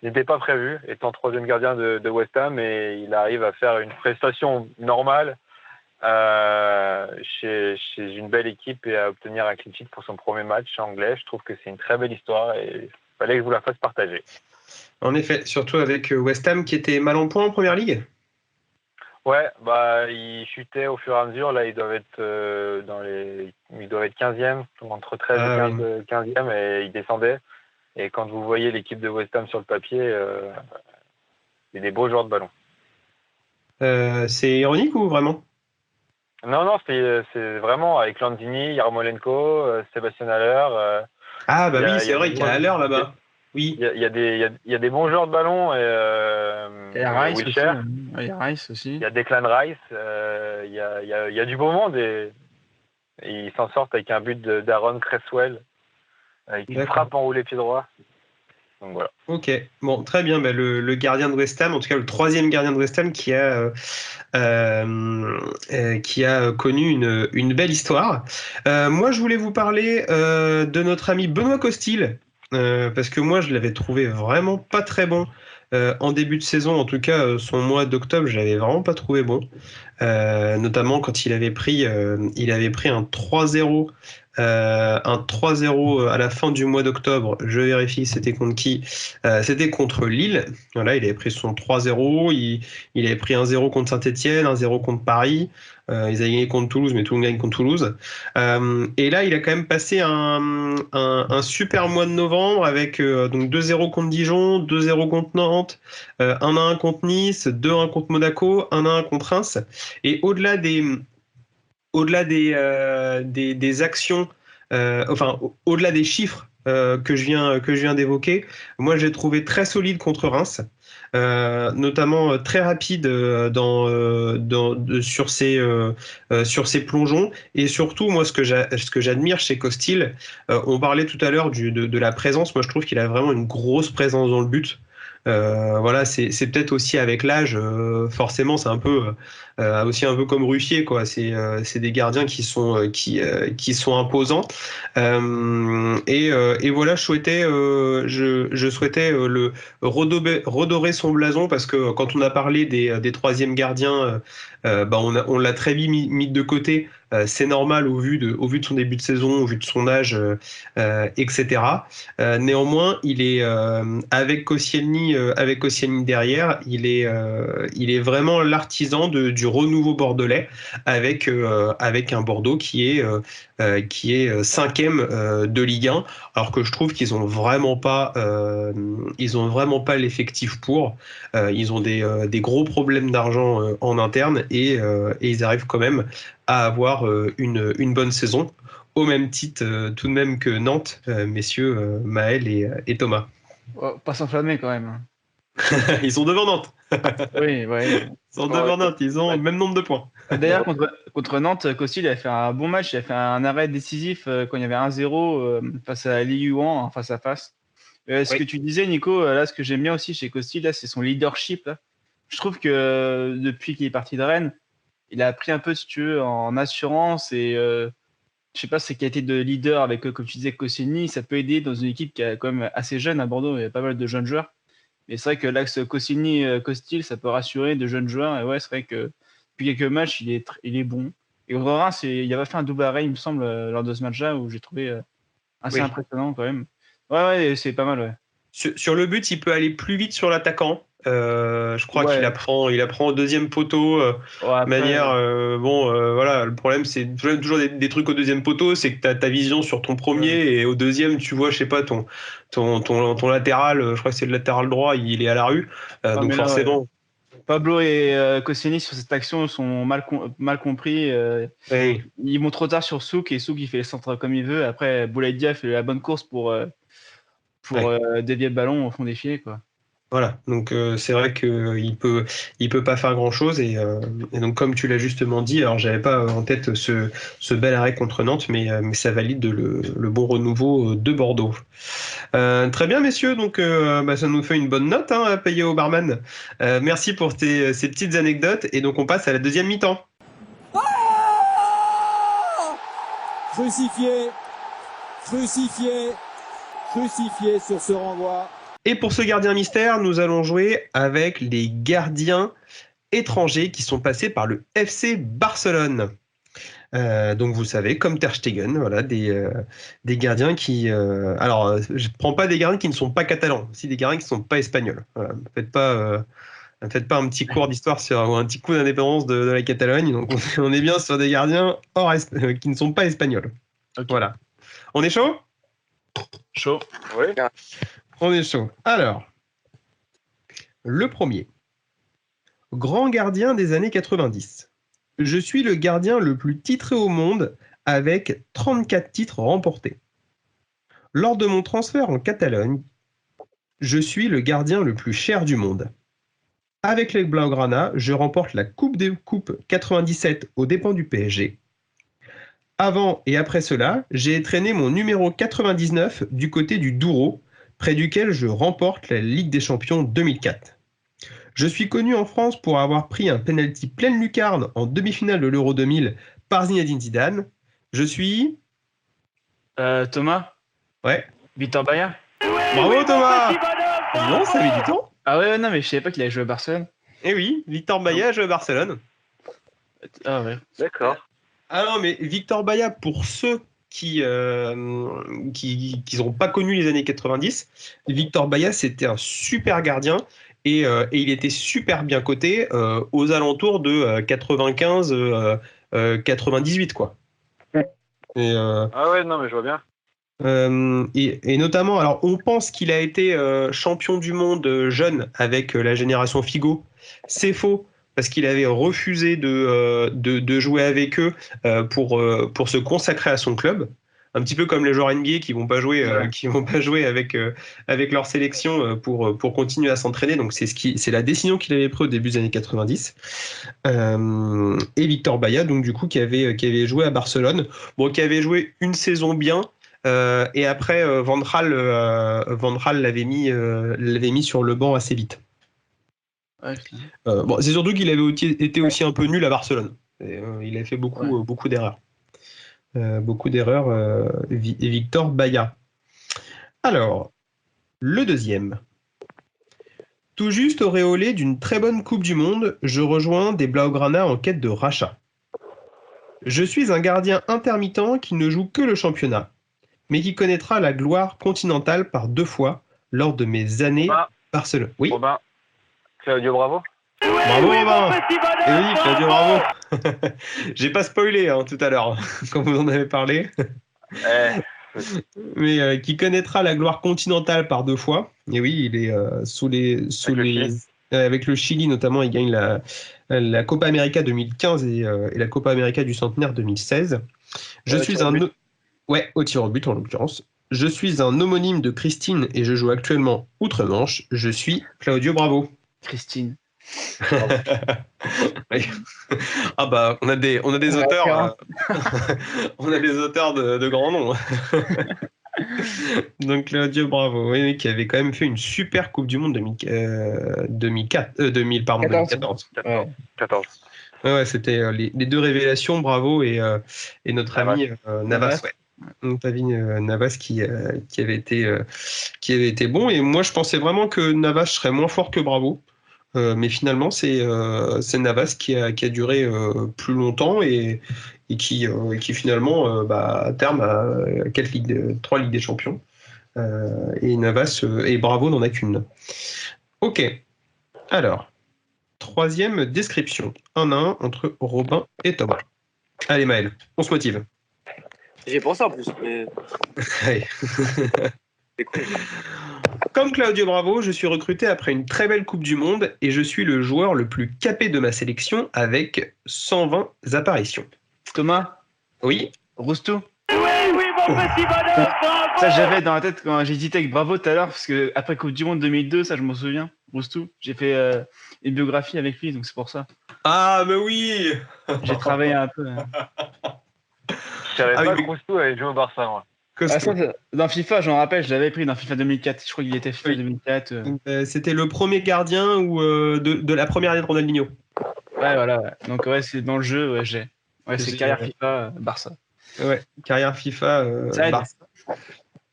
n'était pas prévue, étant troisième gardien de West Ham, et il arrive à faire une prestation normale chez une belle équipe et à obtenir un clean sheet pour son premier match anglais. Je trouve que c'est une très belle histoire et il fallait que je vous la fasse partager. En effet, surtout avec West Ham qui était mal en point en Première Ligue. Ouais, bah ils chutaient au fur et à mesure. Là, ils doivent être ils doivent être 15e, entre 13 et 15e, et ils descendaient. Et quand vous voyez l'équipe de West Ham sur le papier, c'est des beaux joueurs de ballon. C'est ironique ou vraiment? Non, c'est vraiment avec Lanzini, Yarmolenko, Sébastien Haller. Ah bah oui, c'est vrai qu'il y a Haller là-bas. Oui. Il y a des bons joueurs de ballon. Et Rice aussi. Il y a Rice aussi. Il y a Declan Rice. Il y a du beau monde et ils s'en sortent avec un but d'Aaron Cresswell qui frappe enroulé pied droit. Donc voilà. Ok, bon, très bien. Bah, le gardien de West Ham, en tout cas le troisième gardien de West Ham qui a connu une belle histoire. Moi, je voulais vous parler de notre ami Benoît Costil, parce que moi, je l'avais trouvé vraiment pas très bon en début de saison. En tout cas, son mois d'octobre, je l'avais vraiment pas trouvé bon. Notamment quand il avait pris un 3-0. Un 3-0 à la fin du mois d'octobre, je vérifie c'était contre qui, c'était contre Lille. Voilà, il avait pris son 3-0, il avait pris un 0 contre Saint-Etienne, un 0 contre Paris, ils avaient gagné contre Toulouse, mais tout le monde gagne contre Toulouse. Et là, il a quand même passé un super mois de novembre avec donc 2-0 contre Dijon, 2-0 contre Nantes, 1-1 contre Nice, 2-1 contre Monaco, 1-1 contre Reims. Et au-delà des actions, au-delà des chiffres que je viens d'évoquer, moi je l'ai trouvé très solide contre Reims, notamment très rapide sur ses plongeons, et surtout moi ce que j'admire chez Costil, on parlait tout à l'heure de la présence, moi je trouve qu'il a vraiment une grosse présence dans le but. Voilà, c'est peut-être aussi avec l'âge, forcément, c'est un peu aussi un peu comme Ruffier, quoi. C'est des gardiens qui sont imposants. Et voilà, je souhaitais le redorer son blason parce que quand on a parlé des troisièmes gardiens, bah on l'a très vite mis de côté. C'est normal au vu de son début de saison, au vu de son âge, etc. Néanmoins, il est avec Koscielny derrière, il est vraiment l'artisan du renouveau bordelais avec un Bordeaux qui est cinquième de Ligue 1, alors que je trouve qu'ils ont vraiment pas l'effectif pour. Ils ont des gros problèmes d'argent en interne et ils arrivent quand même à avoir une bonne saison, au même titre tout de même que Nantes, messieurs Maël et Thomas. Oh, pas s'enflammer quand même. Ils sont devant Nantes. Oui, ouais. Ils sont devant Nantes, ils ont le même nombre de points. D'ailleurs, contre Nantes, Costil a fait un bon match. Il a fait un arrêt décisif quand il y avait 1-0 face à Liyuan, en face à face. Ce que tu disais, Nico, là, ce que j'aime bien aussi chez Costil, là, c'est son leadership. Là. Je trouve que depuis qu'il est parti de Rennes, il a appris un peu, si tu veux, en assurance et je sais pas, ses qualités de leader avec, comme tu disais, Koscielny, ça peut aider dans une équipe qui est quand même assez jeune à Bordeaux. Il y a pas mal de jeunes joueurs. Et c'est vrai que l'axe Koscielny-Costil, ça peut rassurer de jeunes joueurs. Et ouais, c'est vrai que depuis quelques matchs, il est bon. Et contre Reims, il avait fait un double arrêt, il me semble, lors de ce match-là, où j'ai trouvé assez impressionnant quand même. Ouais, c'est pas mal, ouais. Sur le but, il peut aller plus vite sur l'attaquant. Je crois qu'il apprend au deuxième poteau. Voilà, le problème, c'est toujours des trucs au deuxième poteau, c'est que tu as ta vision sur ton premier et au deuxième, tu vois, je sais pas, ton latéral, je crois que c'est le latéral droit, il est à la rue. Donc forcément. Pablo et Koscielny sur cette action sont mal compris. Ils vont trop tard sur Souk et Souk il fait le centre comme il veut. Après, Boulaïdia fait la bonne course pour dévier le ballon au fond des filets, quoi. Voilà, donc c'est vrai qu'il peut pas faire grand chose et donc comme tu l'as justement dit, alors j'avais pas en tête ce bel arrêt contre Nantes, mais ça valide le bon renouveau de Bordeaux. Très bien messieurs, donc ça nous fait une bonne note à payer au barman. Merci pour ces petites anecdotes et donc on passe à la deuxième mi-temps. Crucifié sur ce renvoi. Et pour ce gardien mystère, nous allons jouer avec les gardiens étrangers qui sont passés par le FC Barcelone. Donc vous savez, comme Ter Stegen, voilà, des gardiens qui... alors, je ne prends pas des gardiens qui ne sont pas catalans, aussi des gardiens qui ne sont pas espagnols. Voilà, ne faites pas un petit cours d'histoire ou un petit coup d'indépendance de la Catalogne. Donc on est bien sur des gardiens qui ne sont pas espagnols. Okay. Voilà. On est chaud ? Chaud. Oui. On est chaud. Alors, le premier. Grand gardien des années 90. Je suis le gardien le plus titré au monde avec 34 titres remportés. Lors de mon transfert en Catalogne, je suis le gardien le plus cher du monde. Avec les Blaugrana, je remporte la Coupe des Coupes 97 aux dépens du PSG. Avant et après cela, j'ai traîné mon numéro 99 du côté du Douro, près duquel je remporte la Ligue des Champions 2004. Je suis connu en France pour avoir pris un penalty pleine lucarne en demi-finale de l'Euro 2000 par Zinedine Zidane. Je suis... Thomas ? Ouais. Victor Baillat ? Bravo Thomas ! Non, ça met du temps. Ah ouais, non, mais je savais pas qu'il avait joué à Barcelone. Eh oui, Victor Baillat a joué à Barcelone. Ah ouais. D'accord. Ah non, mais Victor Baillat, pour ceux qui n'ont pas connu les années 90, Victor Baillat, c'était un super gardien et il était super bien coté aux alentours de 95-98, quoi. Et, ah ouais, non, mais je vois bien. Et notamment, alors on pense qu'il a été champion du monde jeune avec la génération Figo. C'est faux. Parce qu'il avait refusé de jouer avec eux pour se consacrer à son club, un petit peu comme les joueurs NBA qui vont pas jouer avec leur sélection pour continuer à s'entraîner. Donc c'est la décision qu'il avait prise au début des années 90. Et Victor Baillat, donc du coup qui avait joué à Barcelone, qui avait joué une saison bien. Et après Van Gaal l'avait mis sur le banc assez vite. Ouais, c'est surtout qu'il avait été aussi un peu nul à Barcelone. Il a fait beaucoup d'erreurs. Victor Baillat. Alors, le deuxième. Tout juste auréolé d'une très bonne Coupe du Monde, je rejoins des Blaugrana en quête de rachat. Je suis un gardien intermittent qui ne joue que le championnat, mais qui connaîtra la gloire continentale par 2 fois lors de mes années Barcelone. Oui. Claudio Bravo ? Bravo Robin. Et oui, Claudio Bravo. J'ai pas spoilé tout à l'heure quand vous en avez parlé, mais qui connaîtra la gloire continentale par 2 fois. Et oui, il est avec le Chili notamment, il gagne la Copa América 2015 et la Copa América du centenaire 2016. Je suis au tir au but en l'occurrence. Je suis un homonyme de Christine et je joue actuellement outre-Manche. Je suis Claudio Bravo. Christine. Oui. Ah bah on a des auteurs on a des auteurs de grands noms. Donc Claudio Bravo, oui, qui avait quand même fait une super Coupe du Monde 2014. Ouais. 14. Ouais, c'était les 2 révélations, Bravo et notre Navas. ami Navas. Ouais. Notre ami Navas qui avait été bon. Et moi, je pensais vraiment que Navas serait moins fort que Bravo. Mais finalement, c'est Navas qui a duré plus longtemps et qui finalement, à terme, a 3 Ligues des Champions. Et Navas et Bravo n'en a qu'une. Ok. Alors, 3e description. 1-1 entre Robin et Thomas. Allez Maël, on se motive. J'ai pensé en plus, mais Allez. c'est cool. Comme Claudio Bravo, je suis recruté après une très belle Coupe du Monde et je suis le joueur le plus capé de ma sélection avec 120 apparitions. Thomas, Oui. Roustou. Ça, j'avais dans la tête quand j'hésitais avec Bravo tout à l'heure, parce que après Coupe du Monde 2002, ça je m'en souviens. Roustou, j'ai fait une biographie avec lui, donc c'est pour ça. Ah, mais oui. J'ai travaillé un peu. Je savais Ah pas oui, que Roustou avait joué au Barça, moi. Ah, ça, dans FIFA, j'en rappelle, je l'avais pris dans FIFA 2004. Je crois qu'il était FIFA Oui. 2004. C'était le premier gardien de la première année de Ronaldinho. Ouais, voilà. Ouais. Donc, ouais, c'est dans le jeu, ouais, j'ai. Ouais, c'est carrière FIFA, Barça. Ouais, carrière FIFA, Ça aide. Barça.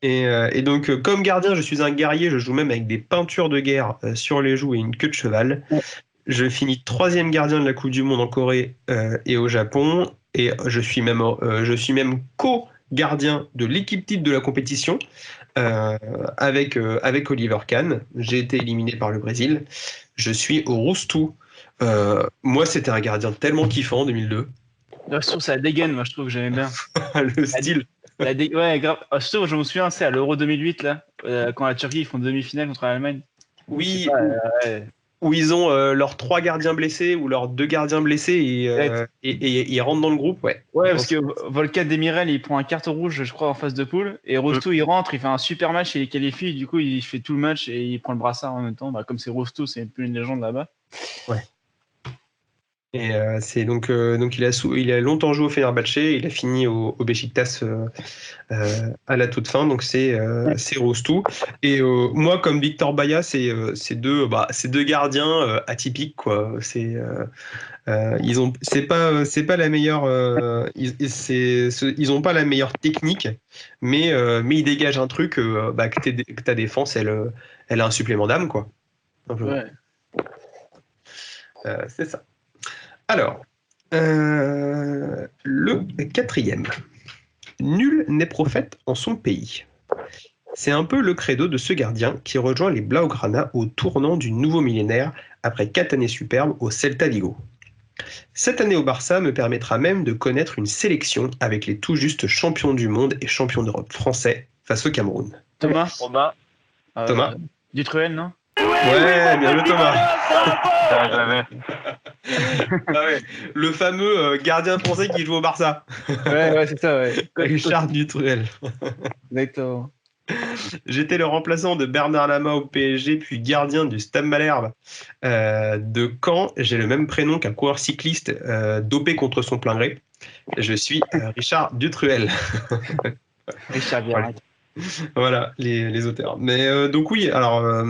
Et donc, comme gardien, je suis un guerrier. Je joue même avec des peintures de guerre sur les joues et une queue de cheval. Ouais. Je finis 3e gardien de la Coupe du Monde en Corée et au Japon. Et je suis même co-gardien de l'équipe type de la compétition avec Oliver Kahn. J'ai été éliminé par le Brésil. Je suis au Roustou. Moi, c'était un gardien tellement kiffant en 2002. Je trouve ça dégaine, moi, je trouve que j'aimais bien. Le style. Ouais, grave. Surtout, je me souviens, c'est à l'Euro 2008, là, quand la Turquie, ils font demi-finale contre l'Allemagne. Oui, Ouais. où ils ont leurs 3 gardiens blessés ou leurs 2 gardiens blessés et ils rentrent dans le groupe, ouais. Ouais, parce que Volkan Demirel, il prend un carton rouge, je crois, en phase de poule. Et Roustou, il rentre, il fait un super match, il est qualifié. Du coup, il fait tout le match et il prend le brassard en même temps. Bah, comme c'est Roustou, c'est un peu une légende là-bas. Ouais. Et c'est donc il a longtemps joué au Fenerbahçe, il a fini au Beşiktaş à la toute fin, donc c'est Roustou. Et moi, comme Victor Baia, c'est 2 gardiens atypiques, quoi. C'est pas la meilleure ils ont pas la meilleure technique, mais ils dégagent un truc que ta défense elle a un supplément d'âme, quoi. Ouais. C'est ça. Alors, le 4e. Nul n'est prophète en son pays. C'est un peu le credo de ce gardien qui rejoint les Blaugrana au tournant du nouveau millénaire après 4 années superbes au Celta Vigo. Cette année au Barça me permettra même de connaître une sélection avec les tout justes champions du monde et champions d'Europe français face au Cameroun. Thomas. Thomas. Dutruel, non? Ouais, bien le Thomas. Jamais. Ah ouais, le fameux gardien français qui joue au Barça. Ouais, c'est ça, ouais. Richard Dutruel. Exactement. J'étais le remplaçant de Bernard Lama au PSG, puis gardien du Stade Malherbe de Caen. J'ai le même prénom qu'un coureur cycliste dopé contre son plein gré. Je suis Richard Dutruel. Richard Vierac. Voilà les auteurs. Mais donc oui, alors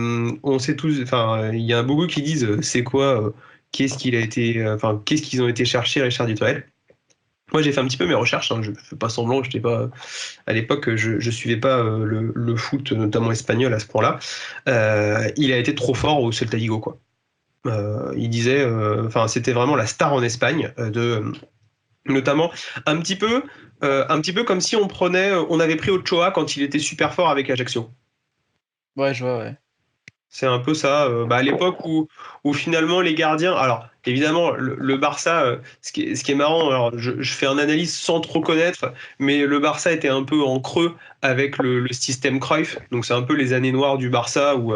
on sait tous, enfin il y a beaucoup qui disent c'est quoi, qu'est-ce qu'ils ont été chercher Richard Dutruel. Moi j'ai fait un petit peu mes recherches, je fais pas semblant, j'étais pas à l'époque, je suivais pas le foot notamment espagnol à ce point-là. Il a été trop fort au Celta Vigo, quoi. Il disait, c'était vraiment la star en Espagne notamment un petit peu comme si on avait pris Ochoa quand il était super fort avec Ajaccio. Ouais, je vois, ouais. C'est un peu ça. À l'époque où finalement les gardiens. Alors, évidemment, le Barça, ce qui est marrant, alors je fais une analyse sans trop connaître, mais le Barça était un peu en creux avec le système Cruyff. Donc, c'est un peu les années noires du Barça où.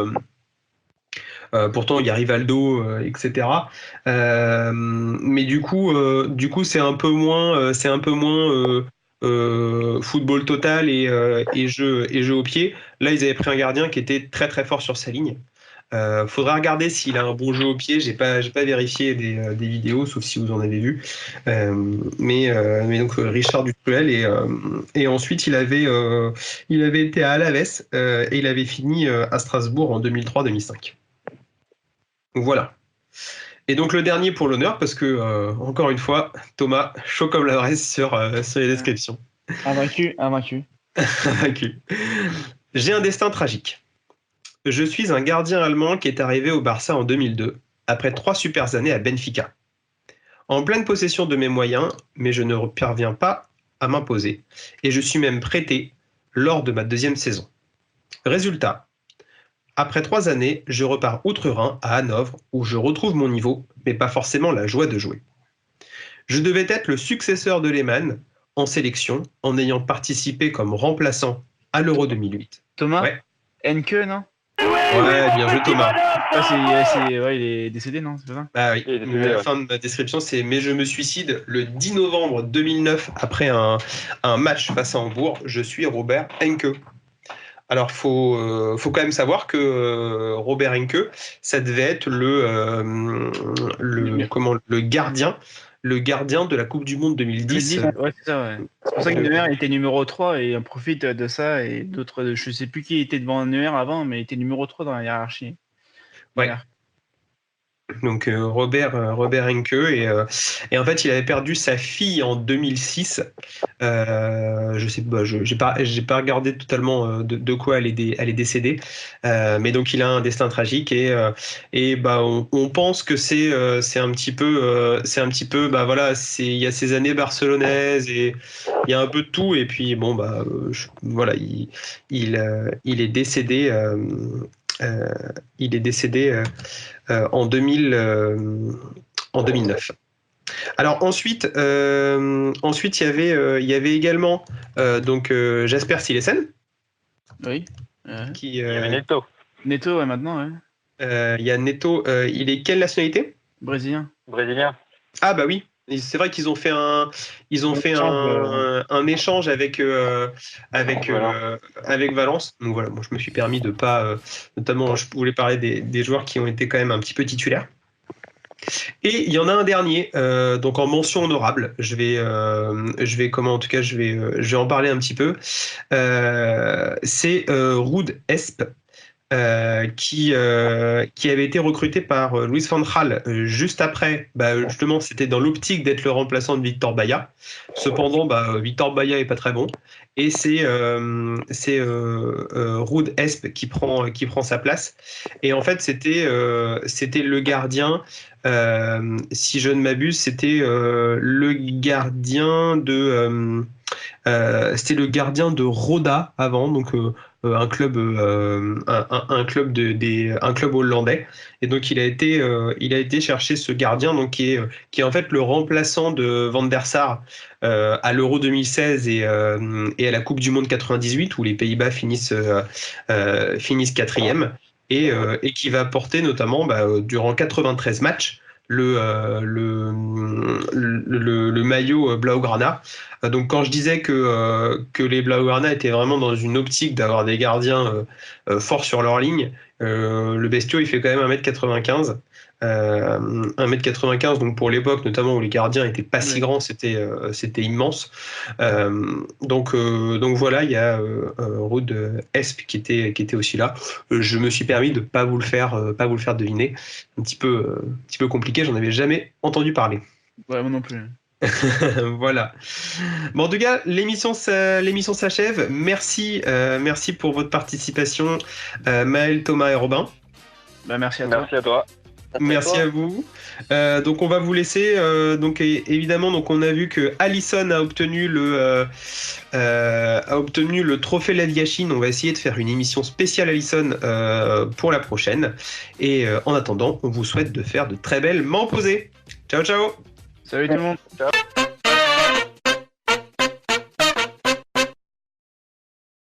Pourtant, il y a Rivaldo, etc. Mais du coup, c'est un peu moins, football total et jeu au pied. Là, ils avaient pris un gardien qui était très très fort sur sa ligne. Faudra regarder s'il a un bon jeu au pied. J'ai pas vérifié des vidéos, sauf si vous en avez vu. Mais donc Richard Ducruel et ensuite il avait été à Alaves et il avait fini à Strasbourg en 2003-2005. Voilà. Et donc le dernier pour l'honneur, parce que, encore une fois, Thomas, chaud comme la braise sur les descriptions. Invaincu. Vaincu. J'ai un destin tragique. Je suis un gardien allemand qui est arrivé au Barça en 2002, après 3 super années à Benfica. En pleine possession de mes moyens, mais je ne parviens pas à m'imposer. Et je suis même prêté lors de ma 2e saison. Résultat, après 3 années, je repars outre-Rhin à Hanovre où je retrouve mon niveau, mais pas forcément la joie de jouer. Je devais être le successeur de Lehmann en sélection en ayant participé comme remplaçant à l'Euro 2008. Thomas Ouais. Henke, non? Ouais, bien joué Thomas. Ouais, il est décédé, non? C'est pas ça? Bah oui, Il est décédé, la ouais. fin de ma description c'est « Mais je me suicide le 10 novembre 2009 après un match face à Hambourg. Je suis Robert Henke. » Alors, faut quand même savoir que Robert Henke, ça devait être le gardien de la Coupe du Monde 2010. Ouais, c'est ça, ouais. C'est pour ça que Neuer était numéro 3 et on profite de ça et d'autres. Je sais plus qui était devant Neuer avant, mais il était numéro 3 dans la hiérarchie. Ouais. Donc Robert Henke et en fait il avait perdu sa fille en 2006. Je sais pas, j'ai pas regardé totalement de quoi elle est décédée, mais donc il a un destin tragique et on pense que c'est un petit peu voilà, il y a ces années barcelonaises et il y a un peu de tout et puis bon voilà, il est décédé. Il est décédé en 2009. Alors ensuite, il y avait également Jasper Cillessen. Oui. Qui, Il y avait Neto. Neto, ouais, maintenant, ouais. il y a Neto. Il est quelle nationalité? Brésilien. Ah bah oui. Et c'est vrai qu'ils ont fait un échange avec Valence. Donc voilà, moi je me suis permis de pas, notamment je voulais parler des joueurs qui ont été quand même un petit peu titulaires. Et il y en a un dernier, donc en mention honorable. Je vais en parler un petit peu. C'est Ruud Esp. Qui avait été recruté par Luis van Gaal juste après. Justement, c'était dans l'optique d'être le remplaçant de Victor Baía. Cependant, Victor Baía est pas très bon. Et c'est Ruud Esp qui prend sa place. Et en fait, c'était le gardien. Si je ne m'abuse, c'était le gardien de. C'était le gardien de Roda avant, donc un club hollandais. Et donc il a été chercher ce gardien, donc qui est en fait le remplaçant de Van der Sar à l'Euro 2016 et à la Coupe du Monde 98 où les Pays-Bas finissent 4e et qui va porter notamment durant 93 matchs le maillot Blaugrana. Donc quand je disais que les Blaugrana étaient vraiment dans une optique d'avoir des gardiens forts sur leur ligne, le bestiau il fait quand même 1m95. 1m95, donc pour l'époque notamment où les gardiens étaient pas si grands, c'était immense. Donc voilà, il y a Ruud Esp qui était aussi là. Je me suis permis de pas vous le faire deviner. Un petit peu compliqué, j'en avais jamais entendu parler. Ouais, moi non plus. Voilà. Bon, en tout cas, l'émission s'achève. Merci pour votre participation, Maël, Thomas et Robin. Merci à toi. Merci à toi. Merci à vous. Donc on va vous laisser. Donc évidemment, donc on a vu que Alisson a obtenu le trophée Laviachine. On va essayer de faire une émission spéciale Alisson pour la prochaine. Et en attendant, on vous souhaite de faire de très belles mains opposées. Ciao ciao. Salut tout le monde. Ciao.